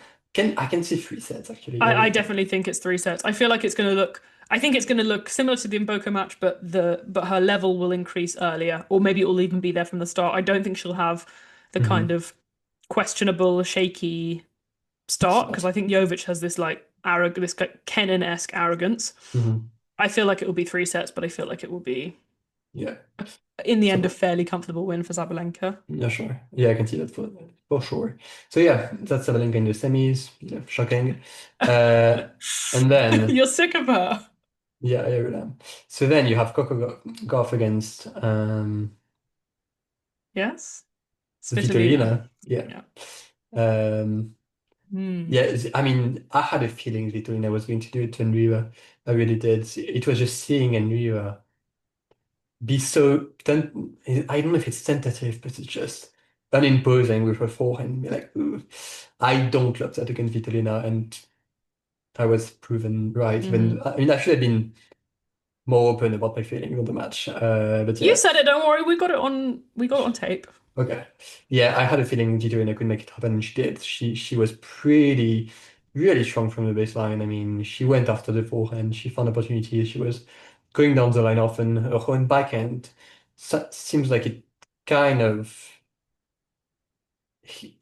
I can see 3 sets actually. I Jovic. definitely think it's 3 sets. I feel like it's going to look. I think it's going to look similar to the Mboka match, but her level will increase earlier, or maybe it will even be there from the start. I don't think she'll have the kind Hmm. of questionable, shaky start because Start. I think Jovic has this like arrogant, this like Kenan-esque arrogance. Hmm. I feel like it will be 3 sets, but I feel like it will be Yeah. in the end a So fairly comfortable win for Sabalenka. yeah, sure. Yeah, I can see that for sure. So yeah, that's Sabalenka in the semis. Yeah, shocking. Uh, and then You're sick of her. yeah, I really am. So then you have Coco Gauff against Yes, Svitolina. Svitolina. Yeah. Yeah. Um, Hmm. Yeah, I mean, I had a feeling Svitolina was going to do it to Andreeva. I really did. It was just seeing Andreeva be so, I don't know if it's tentative, but it's just unimposing with her forehand. Be like, ooh, I don't love that against Svitolina, and I was proven right. Hmm. I mean, I should have been more open about my feelings on the match. But You yeah. said it, don't worry, we got it on tape. Okay. Yeah, I had a feeling Gito could make it happen, and she did. She was pretty, really strong from the baseline. I mean, she went after the forehand. She found opportunities. She was going down the line often. Her own backhand seems like it kind of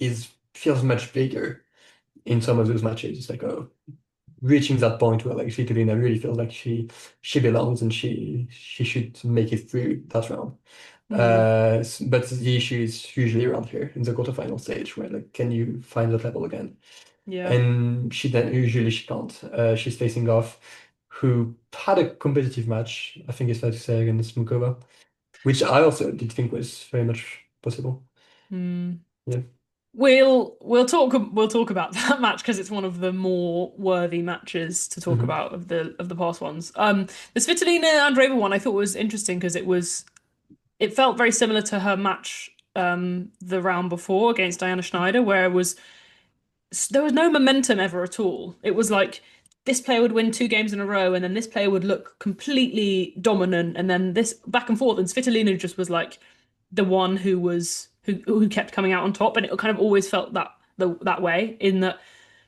is feels much bigger in some of those matches. It's like reaching that point where like Svitolina really feels like she belongs and she should make it through that round. Hmm. But the issue is usually around here in the quarterfinal stage where like can you find that level again? Yeah. And she can't. She's facing off who had a competitive match, I think it's fair to say, against Mukova, which I also did think was very much possible. Hmm. Yeah. We'll talk about that match because it's one of the more worthy matches to talk Hmm. about of the past ones. The Svitolina Andreeva one I thought was interesting because it felt very similar to her match the round before against Diana Schneider, where there was no momentum ever at all. It was like this player would win two games in a row, and then this player would look completely dominant, and then this back and forth. And Svitolina just was like the one who kept coming out on top, and it kind of always felt that way in that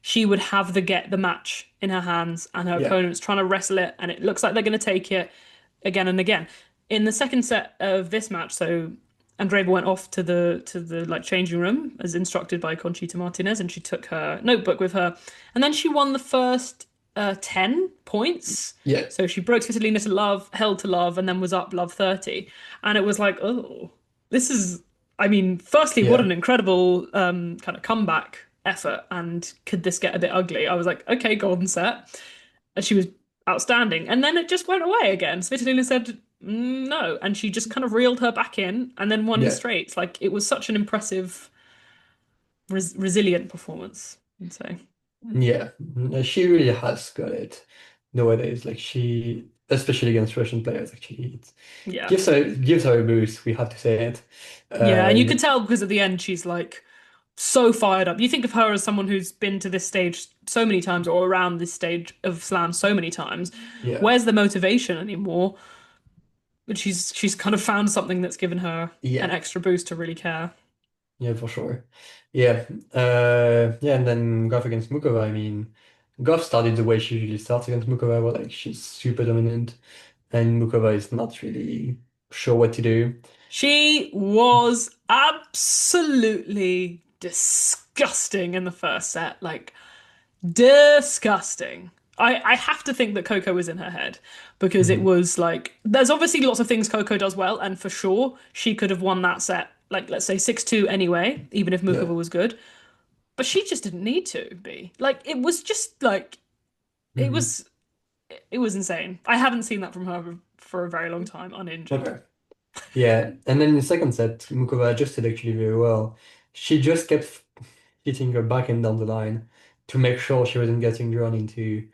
she would have the match in her hands, and her Yeah. opponent's trying to wrestle it, and it looks like they're going to take it again and again. In the second set of this match, so Andreeva went off to the like changing room as instructed by Conchita Martinez, and she took her notebook with her, and then she won the first 10 points. Yeah. So she broke Svitolina to love, held to love, and then was up love 30. And it was like, oh, this is, I mean, firstly, what Yeah. an incredible kind of comeback effort, and could this get a bit ugly? I was like, okay, golden set. And she was outstanding. And then it just went away again. Svitolina said no, and she just kind of reeled her back in and then won in Yeah. straights. Like it was such an impressive, resilient performance, I'd say. Yeah. She really has got it nowadays. Like she, especially against Russian players, actually, it Yeah. gives her a boost. We have to say it. Yeah, and you could Uh, tell because at the end she's like so fired up. You think of her as someone who's been to this stage so many times or around this stage of slam so many times. yeah. Where's the motivation anymore? But she's kind of found something that's given her an Yeah. extra boost to really care. Yeah, for sure. Yeah. Yeah, and then Goff against Mukova. I mean, Goff started the way she usually starts against Mukova, where like she's super dominant, and Mukova is not really sure what to do. She was absolutely disgusting in the first set. Like, disgusting. I have to think that Coco was in her head because it Hmm. was like, there's obviously lots of things Coco does well, and for sure she could have won that set, like, let's say 6-2 anyway, even if Yeah. Mukova was good. But she just didn't need to be. Like, it was just like, it Hmm. was, it was insane. I haven't seen that from her for a very long time, uninjured. Okay. Yeah, and then in the second set, Mukova adjusted actually very well. She just kept hitting her backhand down the line to make sure she wasn't getting drawn into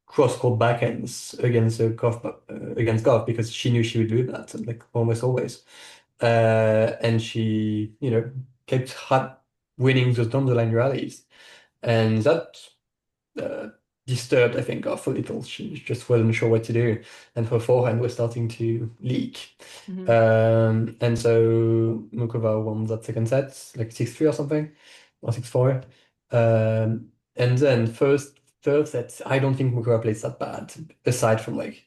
cross-court backhands against Goff because she knew she would do that, like almost always. And she, kept winning those down the line rallies, and that uh, disturbed, I think, Goff a little. She just wasn't sure what to do, and her forehand was starting to leak. Mhm. And so Mukova won that second set, like 6-3 or something, or 6-4. And then third set, I don't think Mukova plays that bad, aside from like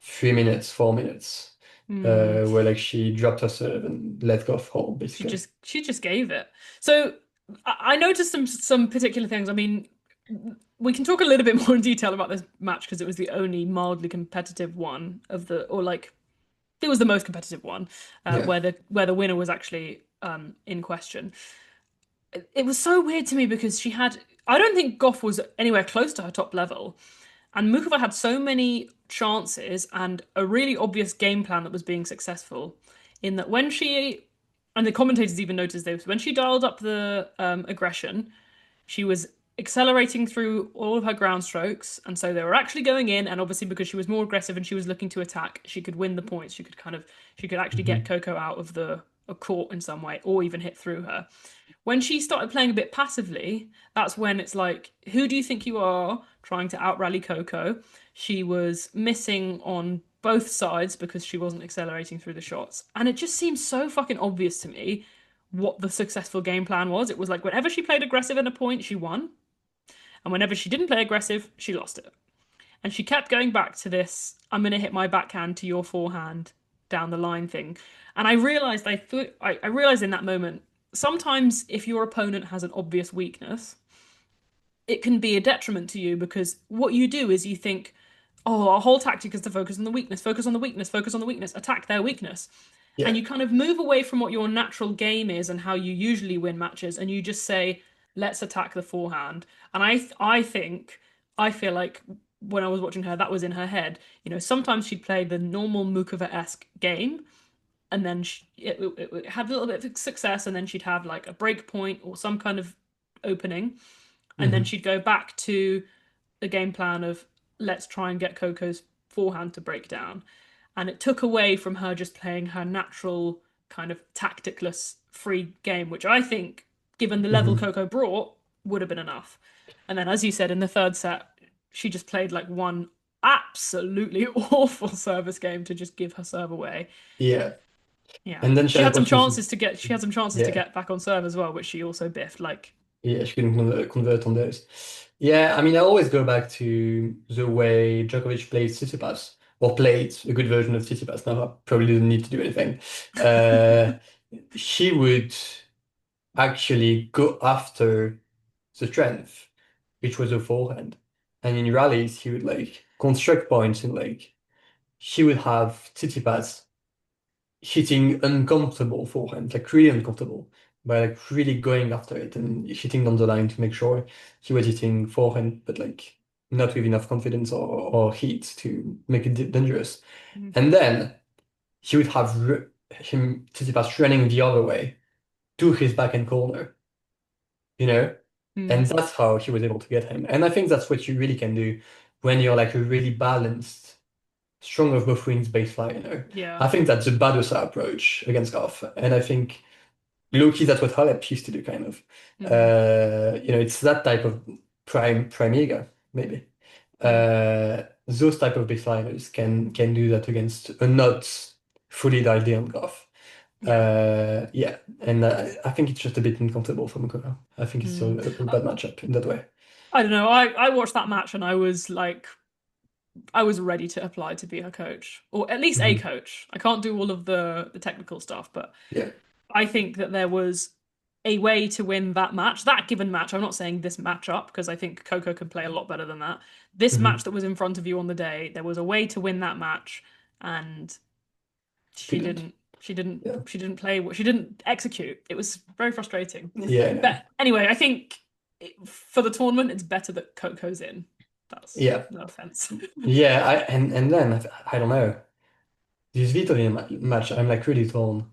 3 minutes, 4 minutes, Hmm. where like she dropped her serve and let go of home, basically. She just gave it. So I noticed some particular things. I mean, we can talk a little bit more in detail about this match because it was the only mildly competitive one of the, or like it was the most competitive one, Yeah. where the winner was actually in question. It was so weird to me because she had. I don't think Goff was anywhere close to her top level, and Mukova had so many chances and a really obvious game plan that was being successful. In that when she, and the commentators even noticed this, when she dialed up the aggression, She was accelerating through all of her ground strokes, and so they were actually going in. And obviously, because she was more aggressive and she was looking to attack, she could win the points. She could actually get Hmm. Coco out of the a court in some way, or even hit through her. When she started playing a bit passively, that's when it's like, who do you think you are trying to out rally Coco? She was missing on both sides because she wasn't accelerating through the shots. And it just seems so fucking obvious to me what the successful game plan was. It was like whenever she played aggressive in a point, she won. And whenever she didn't play aggressive, she lost it. And she kept going back to this, I'm going to hit my backhand to your forehand down the line thing. And I realized in that moment, sometimes if your opponent has an obvious weakness, it can be a detriment to you because what you do is you think, oh, our whole tactic is to focus on the weakness, focus on the weakness, focus on the weakness, attack their weakness. And Yeah. you kind of move away from what your natural game is and how you usually win matches, and you just say, let's attack the forehand. And I feel like when I was watching her, that was in her head. Sometimes she'd play the normal Mukova-esque game, and then it had a little bit of success, and then she'd have like a break point or some kind of opening, and then Hmm. she'd go back to the game plan of let's try and get Coco's forehand to break down. And it took away from her just playing her natural kind of tacticless free game, which I think, given the level Hmm. Coco brought, would have been enough. And then, as you said, in the third set, she just played like one absolutely awful service game to just give her serve away. Yeah. Yeah. And then she She had had some opportunities. chances to get she had some chances to Yeah. get back on serve as well, which she also biffed. Like, Yeah, she couldn't convert on those. Yeah, I mean, I always go back to the way Djokovic played Tsitsipas, or played a good version of Tsitsipas. Now, I probably didn't need to do anything. Uh, he would actually go after the strength, which was a forehand. And in rallies, he would like construct points and like he would have Tsitsipas hitting uncomfortable forehand, like really uncomfortable, by like really going after it and hitting down the line to make sure he was hitting forehand, but like not with enough confidence or heat to make it dangerous. mm, And then he would have him Tsitsipas running the other way to his backhand corner, you know? mm, And that's how he was able to get him. And I think that's what you really can do when you're like a really balanced strong of both wings baseline. yeah. I think that's the Badosa approach against golf. And I think low-key that's what Halep used to do, kind of. Mm, It's that type of prime Liga, maybe. mm, Those type of baseliners can do that against a not fully dialed in golf. yeah. Yeah, and I think it's just a bit uncomfortable for Mukova. I think it's Mm. a bad matchup in that way. I don't know. I watched that match and I was like, I was ready to apply to be her coach, or at least a Hmm. coach. I can't do all of the technical stuff, but Yeah. I think that there was a way to win that match, that given match. I'm not saying this matchup because I think Coco can play a lot better than that. This match Hmm. that was in front of you on the day, there was a way to win that match, and She she couldn't. didn't. She didn't. Yeah. She didn't play. She didn't execute. It was very frustrating. Yeah, I know. But anyway, I think for the tournament, it's better that Coco's in. That's Yeah. no offense. Yeah, and then I don't know. This Vitolina match, I'm like really torn.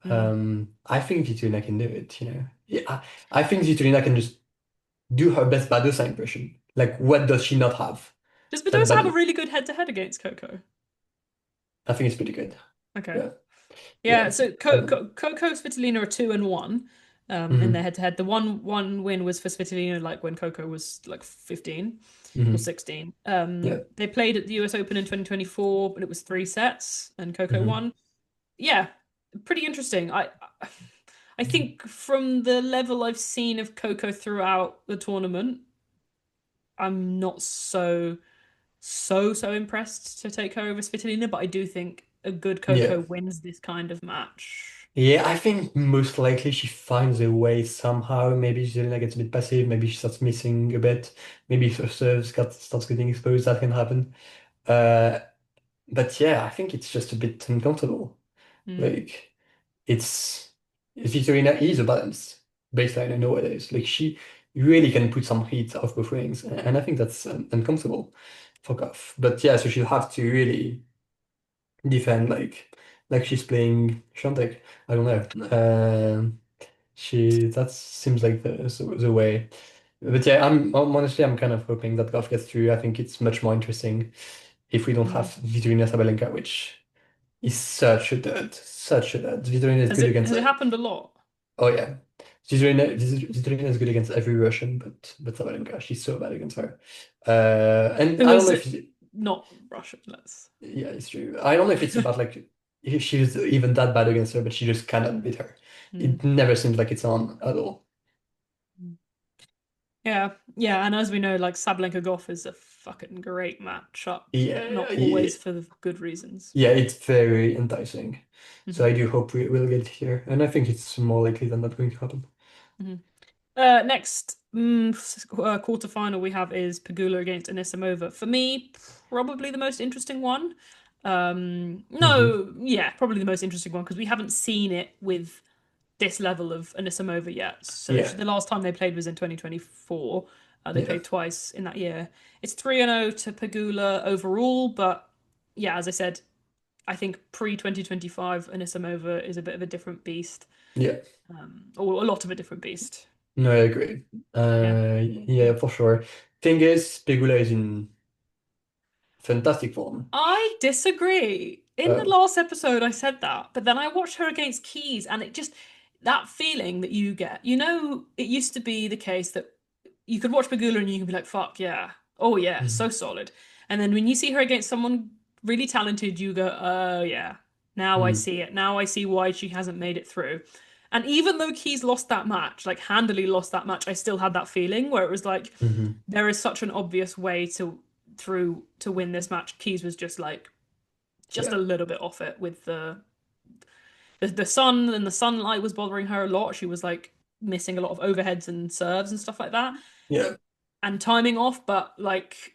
Mm. I think Vitolina can do it. Yeah, I think Vitolina can just do her best Badosa impression. Like, what does she not have? Does That Badosa have a Bado, really good head-to-head against Coco? I think it's pretty good. Okay. Yeah, Yeah, yeah. so But Coco Svitolina are 2-1 in their mhm, head-to-head. The one win was for Svitolina like when Coco was like 15 or mhm, 16. yeah, They played at the US Open in 2024, but it was 3 sets and Coco mhm, won. Yeah, pretty interesting. I think from the level I've seen of Coco throughout the tournament, I'm not so impressed to take her over Svitolina, but I do think a good yeah. Coco wins this kind of match. Yeah, I think most likely she finds a way somehow. Maybe Zelina gets a bit passive, maybe she starts missing a bit, maybe if her serves starts getting exposed, that can happen. Uh, but yeah, I think it's just a bit uncomfortable. Mm, Like, it's Victorina is a balanced baseline nowadays. Like, she really can put some heat off both wings, and I think that's uncomfortable for Goff. But yeah, so she'll have to really defend like she's playing Shantek. I don't know. She that seems like the way. But yeah, honestly, I'm kind of hoping that Goff gets through. I think it's much more interesting if we don't have Mm. Svitolina Sabalenka, which is such a dud, such a dud. Svitolina is good against. Has it happened a lot? Oh yeah, Svitolina is good against every Russian, but Sabalenka, she's so bad against her. And Who I don't is know it? if Not Russian, let's. yeah, it's true. I don't know if it's about like if she's even that bad against her, but she just cannot beat her. Mm. It never seems like it's on at all. Yeah, yeah, and as we know, like Sabalenka Goff is a fucking great matchup, Yeah, not always for the good reasons. yeah, it's very enticing. So I Hmm. do hope we will get here, and I think it's more likely than not going to happen. Hmm. Next quarterfinal we have is Pegula against Anisimova. For me, probably the most interesting one. Hmm. No, yeah, probably the most interesting one because we haven't seen it with this level of Anisimova yet. So Yeah, the last time they played was in 2024. They yeah, played twice in that year. It's 3-0 to Pegula overall, but yeah, as I said, I think pre 2025 Anisimova is a bit of a different beast, yeah. or a lot of a different beast. No, I agree. Yeah. Yeah, for sure. Thing is, Pegula is in fantastic form. I disagree. In the Uh, last episode, I said that, but then I watched her against Keys, and it just that feeling that you get. You know, it used to be the case that you could watch Bagula and you can be like, "Fuck yeah, oh yeah, so mhm, solid." And then when you see her against someone really talented, you go, "Oh yeah, now I mhm, see it. Now I see why she hasn't made it through." And even though Keys lost that match, like handily lost that match, I still had that feeling where it was like mhm. there is such an obvious way to win this match. Keys was just like just a Yeah, little bit off it with the sun, and the sunlight was bothering her a lot. She was like missing a lot of overheads and serves and stuff like that, yeah, and timing off. But like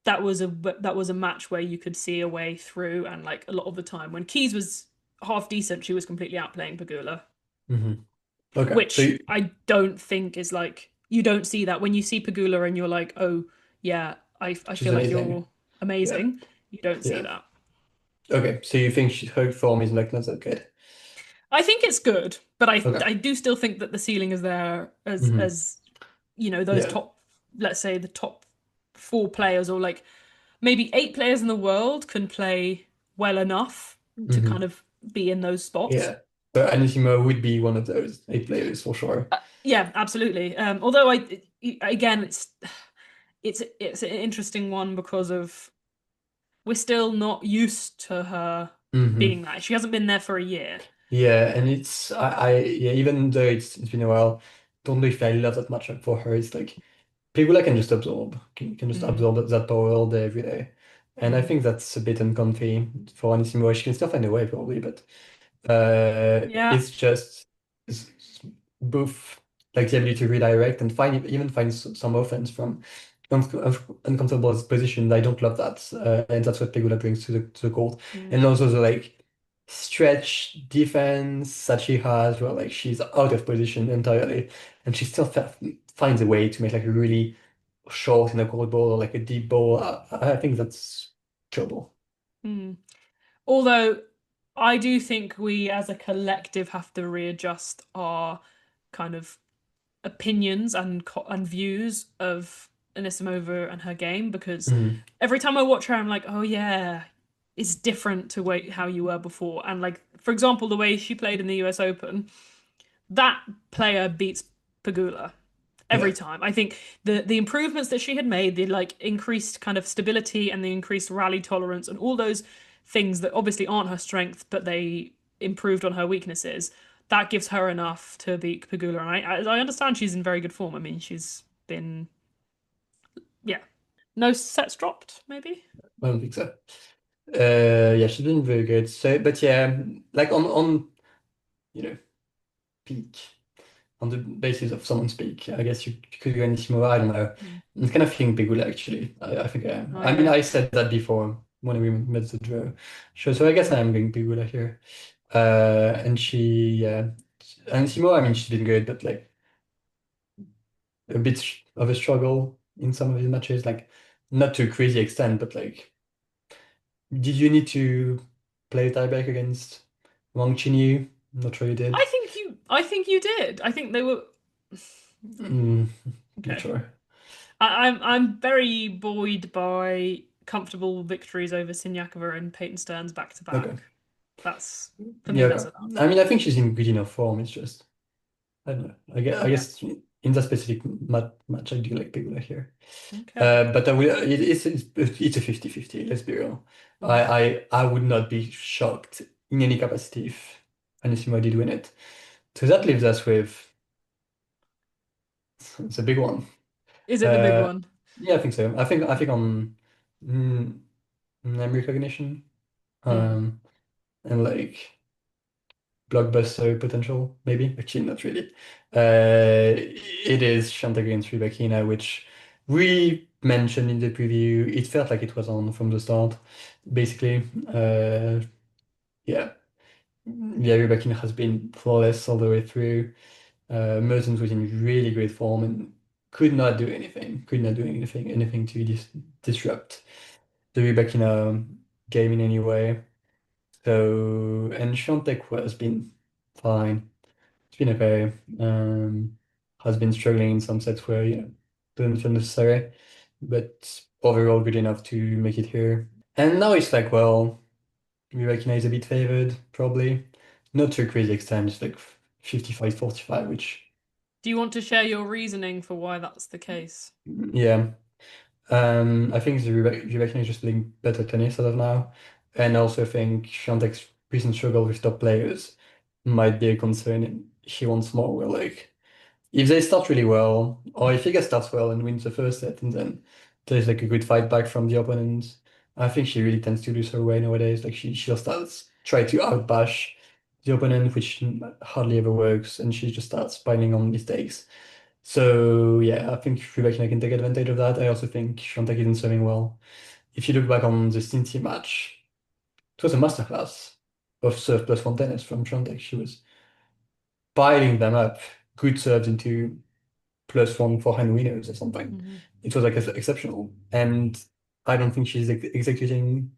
that was a match where you could see a way through, and like a lot of the time when Keys was half decent, she was completely outplaying Pagula, hmm. Okay, so which I don't think is like you don't see that when you see Pagula and you're like, oh yeah, I she's feel like amazing. you're Yeah, amazing. You don't see yeah. that. Okay, so you think her form is like not that good? I think it's good, but Okay. I do still think that the ceiling is there Hmm. as you know those Yeah. top, let's say the top four players or like maybe eight players in the world can play well enough to kind Hmm. of be in those spots. Yeah. But Anissimo would be one of those eight players for sure. Yeah, absolutely. Although again it's an interesting one because of we're still not used to her Hmm. being that. She hasn't been there for a year. Yeah, and it's yeah, even though it's been a while, don't know if I love that matchup for her. It's like people I can just absorb, can just Mm, absorb that power all day, every day. And I mm. think that's a bit uncomfy for Anissimo. She can still find a way probably, but Yeah. it's just it's both like the ability to redirect and even find some offense from uncomfortable positions. I don't love that, and that's what Pegula brings to the court. Mm, And also the like stretch defense that she has, where like she's out of position entirely, and she still finds a way to make like a really short in a court ball or like a deep ball. I think that's trouble. mm. Although I do think we as a collective have to readjust our kind of opinions and views of Anisimova and her game because Mhm. every time I watch her, I'm like, oh yeah, it's different to how you were before. And like, for example, the way she played in the US Open, that player beats Pagula every Yeah. time. I think the improvements that she had made, the like increased kind of stability and the increased rally tolerance and all those things that obviously aren't her strength, but they improved on her weaknesses. That gives her enough to beat Pagula. And I understand she's in very good form. I mean, she's been yeah, no sets dropped maybe. I don't think so. Yeah, she's been very good. So, but yeah, like on you know peak on the basis of someone's peak, I guess you could go any more. I don't know. Mm. I'm kind of thinking Bigula actually. I think I am. I I mean, agree. I said that before when we met the draw. Sure. So I guess I am going Bigula here. And yeah, and Simo. I mean, she's been good, but like a bit of a struggle in some of his matches. Like not to a crazy extent, but like. Did you need to play tieback against Wang Qinyu? Not sure you did. I think you did. I think they were Mm. Not Okay. sure. I'm very buoyed by comfortable victories over Siniakova and Peyton Stearns back to Okay. back. That's for me, Yeah, that's okay. enough. I mean, I think she's in good enough form. It's just, I don't know. I Yeah. guess in that specific match, I do like Pegula here. Okay. But I will, it's a 50-50, let's be real. Mm. I would not be shocked in any capacity if Anisimova did win it. So that leaves us with the big one. Is it the big Uh, one? yeah, I think so. I think on mm, name recognition, Mm. um, and like blockbuster potential, maybe. Actually, not really. It is Shantae against Rybakina, which we mentioned in the preview. It felt like it was on from the start, basically. Yeah. Yeah, Rybakina has been flawless all the way through. Mertens was in really great form and could not do anything to disrupt the Rybakina game in any way. So, and Swiatek has been fine. It's been okay. Has been struggling in some sets where, didn't feel necessary, but overall good enough to make it here. And now it's like, well, we recognize a bit favored, probably. Not to a crazy extent, it's like 55-45, which, Do you want to share your reasoning for why that's the case? yeah. I think the Rebecca is just playing better tennis as of now. And I also think Swiatek's recent struggle with top players might be a concern. And he wants more. Where like if they start really well, or if Iga starts well and wins the first set, and then there's like a good fight back from the opponent, I think she really tends to lose her way nowadays. Like she'll start try to outbash the opponent, which hardly ever works, and she just starts piling on mistakes. So yeah, I think Rebecca can take advantage of that. I also think Swiatek isn't serving well. If you look back on the Cincy match, it was a masterclass of serve plus one tennis from Swiatek. She was piling them up, good serves into plus one forehand winners or something. Hmm. It was like exceptional. And I don't think she's executing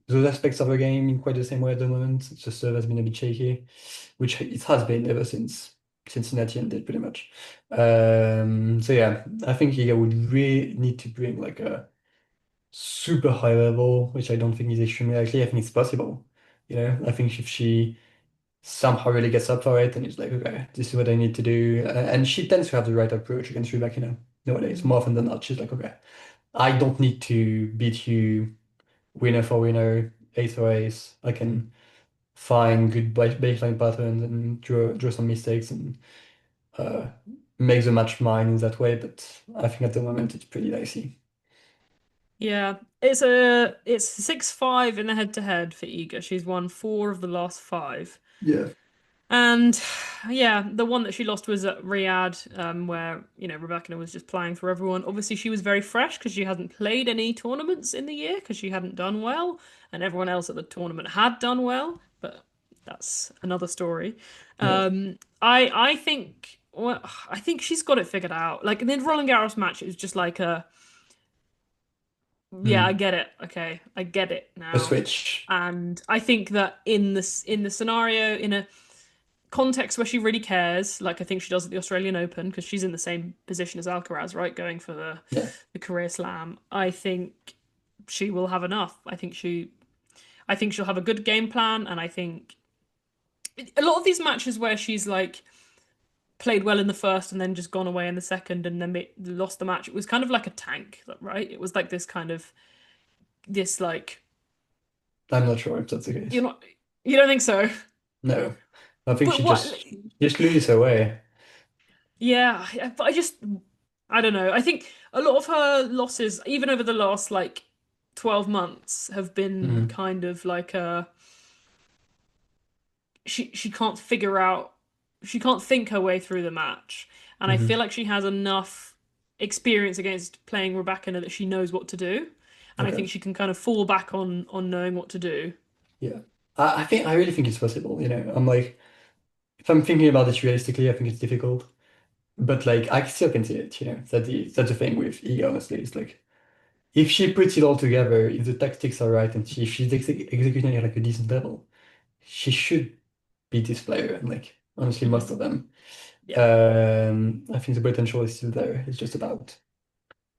those aspects of her game in quite the same way at the moment. It's just serve has been a bit shaky, which it has been ever since Cincinnati ended pretty much. So yeah, I think Iga would really need to bring like a super high level, which I don't think is extremely likely. I think it's possible. I think if she somehow really gets up for it and it's like, okay, this is what I need to do. And she tends to have the right approach against Rebecca, nowadays. Hmm. More often than not, she's like, okay, I don't need to beat you winner for winner, ace for ace. I can find good baseline patterns and draw some mistakes and uh, make the match mine in that way. But I think at the moment it's pretty dicey. Yeah, it's 6-5 in the head-to-head for Iga. She's won four of the last five. Yeah. And yeah, the one that she lost was at Riyadh, where Rebecca was just playing for everyone. Obviously, she was very fresh because she hadn't played any tournaments in the year because she hadn't done well, and everyone else at the tournament had done well. But that's another story. Yeah. I think well, I think she's got it figured out. Like in the Roland Garros match, it was just like yeah, I Mm. get it. Okay, I get it A now. switch. And I think that in the scenario in a context where she really cares, like I think she does at the Australian Open, because she's in the same position as Alcaraz, right? Going for Yeah. the career slam. I think she will have enough. I think she'll have a good game plan, and I think a lot of these matches where she's like played well in the first and then just gone away in the second and then lost the match, it was kind of like a tank, right? It was like this kind of this like I'm not sure if that's the case. you're not you don't think so? No. I think But she what just loses her way. Yeah, but I don't know. I think a lot of her losses, even over the last like 12 months, have been Mm. kind of like she can't figure out she can't think her way through the match. And I feel Hmm. like she has enough experience against playing Rebecca that she knows what to do. And I Okay. think she can kind of fall back on knowing what to do. Yeah. I really think it's possible, I'm like, if I'm thinking about this realistically, I think it's difficult. But like I still can see it, that's the thing with Iga, honestly. It's like if she puts it all together, if the tactics are right and if she's executing at like a decent level, she should beat this player and like honestly most Hmm. of them. Yeah. I think the potential is still there. It's just about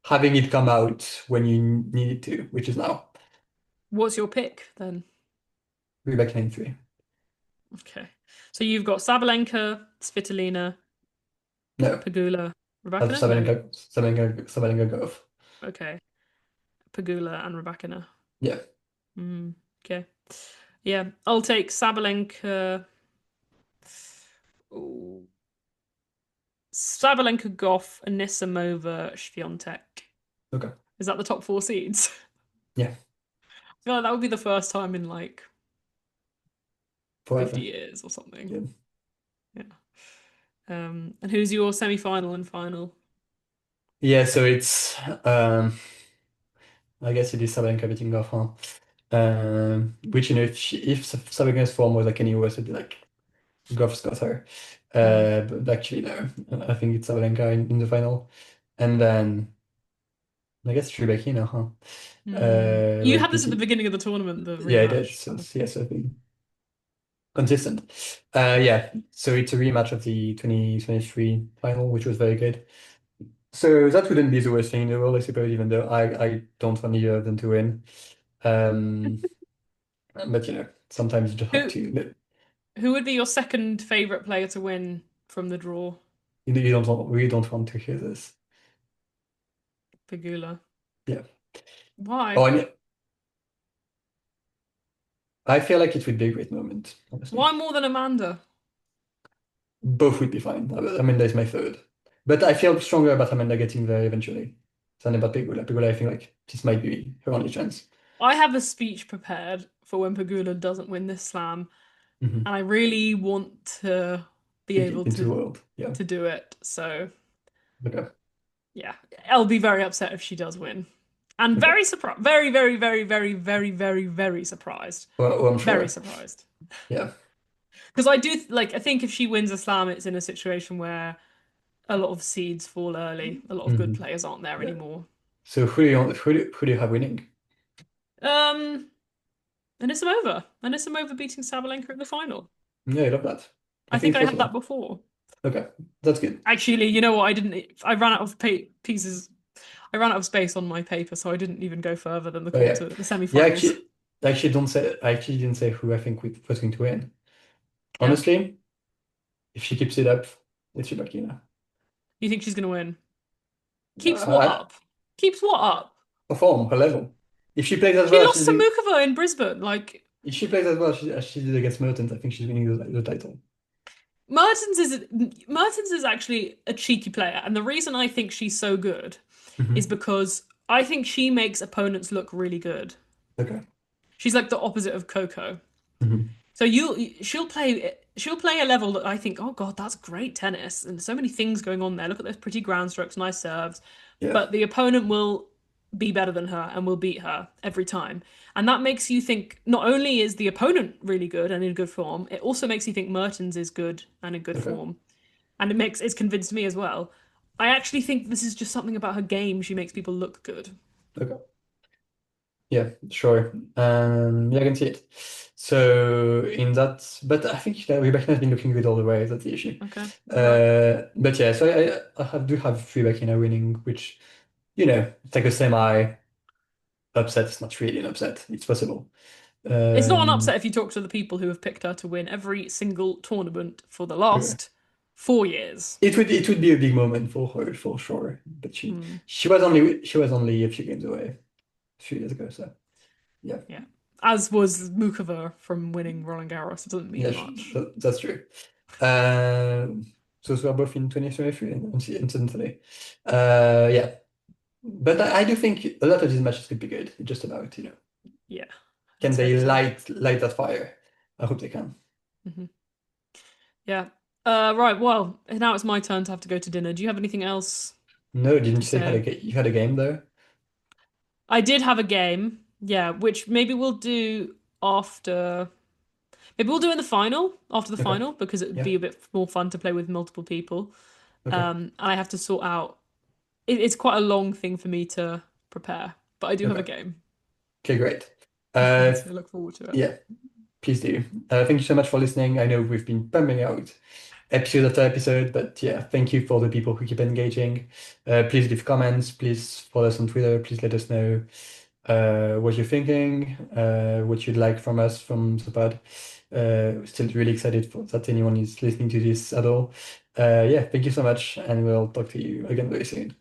having it come out when you need it to, which is now. What's your pick then? Rebecca in three. Okay. So you've got Sabalenka, Svitolina, No, Pegula, that's Rybakina? No. Sabalenka Gov. Okay. Pegula and Rybakina. Yeah, Okay. Yeah, I'll take Sabalenka. Ooh. Sabalenka, Goff, Anisimova, Swiatek. okay. Is that the top four seeds? Yeah, I feel like that would be the first time in like 50 forever. years or something. Yeah. Yeah. And who's your semi-final and final? Yeah, so it's I guess it is Sabalenka beating Gov, huh? Which if Sabalenka's form was like any worse, it'd be like Goff's got her. Mm. But actually no. I think it's Sabalenka in the final. And then I guess Tribeca, huh? You Like had this at the beating beginning of the tournament, the yeah, it is. rematch. So, yes, I've been consistent. Yeah, so it's a rematch of the 2023 final, which was very good. So that wouldn't be the worst thing in the world, I suppose, even though I don't want either of them to win. Um, but sometimes you just have Who to. who would be your second favorite player to win from the draw? You don't want, we don't want to hear this. Pegula. Yeah. Oh, Why? I feel like it would be a great moment, honestly. Why more than Amanda? Both would be fine. Amanda is my third. But I feel stronger about Amanda getting there eventually than about Pegula. Pegula, I think like this might be her only chance. I have a speech prepared for when Pegula doesn't win this slam, Hmm. and I really want to be Take it able into the world. Yeah. to do it. So Okay. yeah, I'll be very upset if she does win. And Okay. very surprised, very, very, very, very, very, very, very surprised. Well, I'm Very sure. surprised. Yeah. Because I do like I think if she wins a slam, it's in a situation where a lot of seeds fall early. A lot of good Hmm. players aren't there Yeah. anymore. So who do you have winning? Um, Anisimova beating Sabalenka in the final. Yeah, I love that. I I think think it's I had that possible. before. Okay, that's good. Actually, you know what? I didn't. I ran out of pieces. I ran out of space on my paper, so I didn't even go further than Oh yeah, the yeah. semi-finals. I actually didn't say who I think was going to win. Yeah. Honestly, if she keeps it up, it's Rebecca. You think she's gonna win? Keeps what I up? Keeps what up? perform her level. If she plays as She well as lost to Mukova in Brisbane. Like if she plays as well as she did against Mertens, I think she's winning the title. Mertens is actually a cheeky player, and the reason I think she's so good is Hmm. because I think she makes opponents look really good. Okay. She's like the opposite of Coco. Hmm. So she'll play a level that I think, oh God, that's great tennis, and so many things going on there. Look at those pretty ground strokes, nice serves, Yeah. but the opponent will be better than her and will beat her every time. And that makes you think not only is the opponent really good and in good form, it also makes you think Mertens is good and in good Okay. form. And it's convinced me as well. I actually think this is just something about her game. She makes people look good. Okay. Yeah, sure. Yeah, I can see it. So in that, but I think that Rebecca has been looking good all the way. That's the issue. Okay, all right. But yeah, so do have Rebecca winning, which it's like a semi upset. It's not really an upset. It's possible. It's not an upset Um, if you talk to the people who have picked her to win every single tournament for the sure. last 4 years. It would be a big moment for her for sure. But Hmm. she was only a few games away a few years ago. So yeah, Yeah. As was Mukova from winning Roland Garros. It doesn't yeah, mean much. that's true. So we're both in 2023 incidentally. Yeah. But I do think a lot of these matches could be good. It's just about, Yeah, can let's they hope so. light that fire? I hope they can. Hmm. Yeah. Right, well, now it's my turn to have to go to dinner. Do you have anything else No, didn't to you say say? you had a game there? I did have a game, yeah, which maybe we'll do after. Maybe we'll do in the final, after the Okay. final, because it would Yeah. be a bit more fun to play with multiple people. Okay. And I have to sort out it's quite a long thing for me to prepare, but I do have a Okay. game, Okay, great. Uh, so I look forward to it. yeah, please do. Thank you so much for listening. I know we've been pumping out episode after episode. But yeah, thank you for the people who keep engaging. Please leave comments. Please follow us on Twitter. Please let us know what you're thinking, what you'd like from us from the pod. Still really excited that anyone is listening to this at all. Yeah, thank you so much, and we'll talk to you again very soon.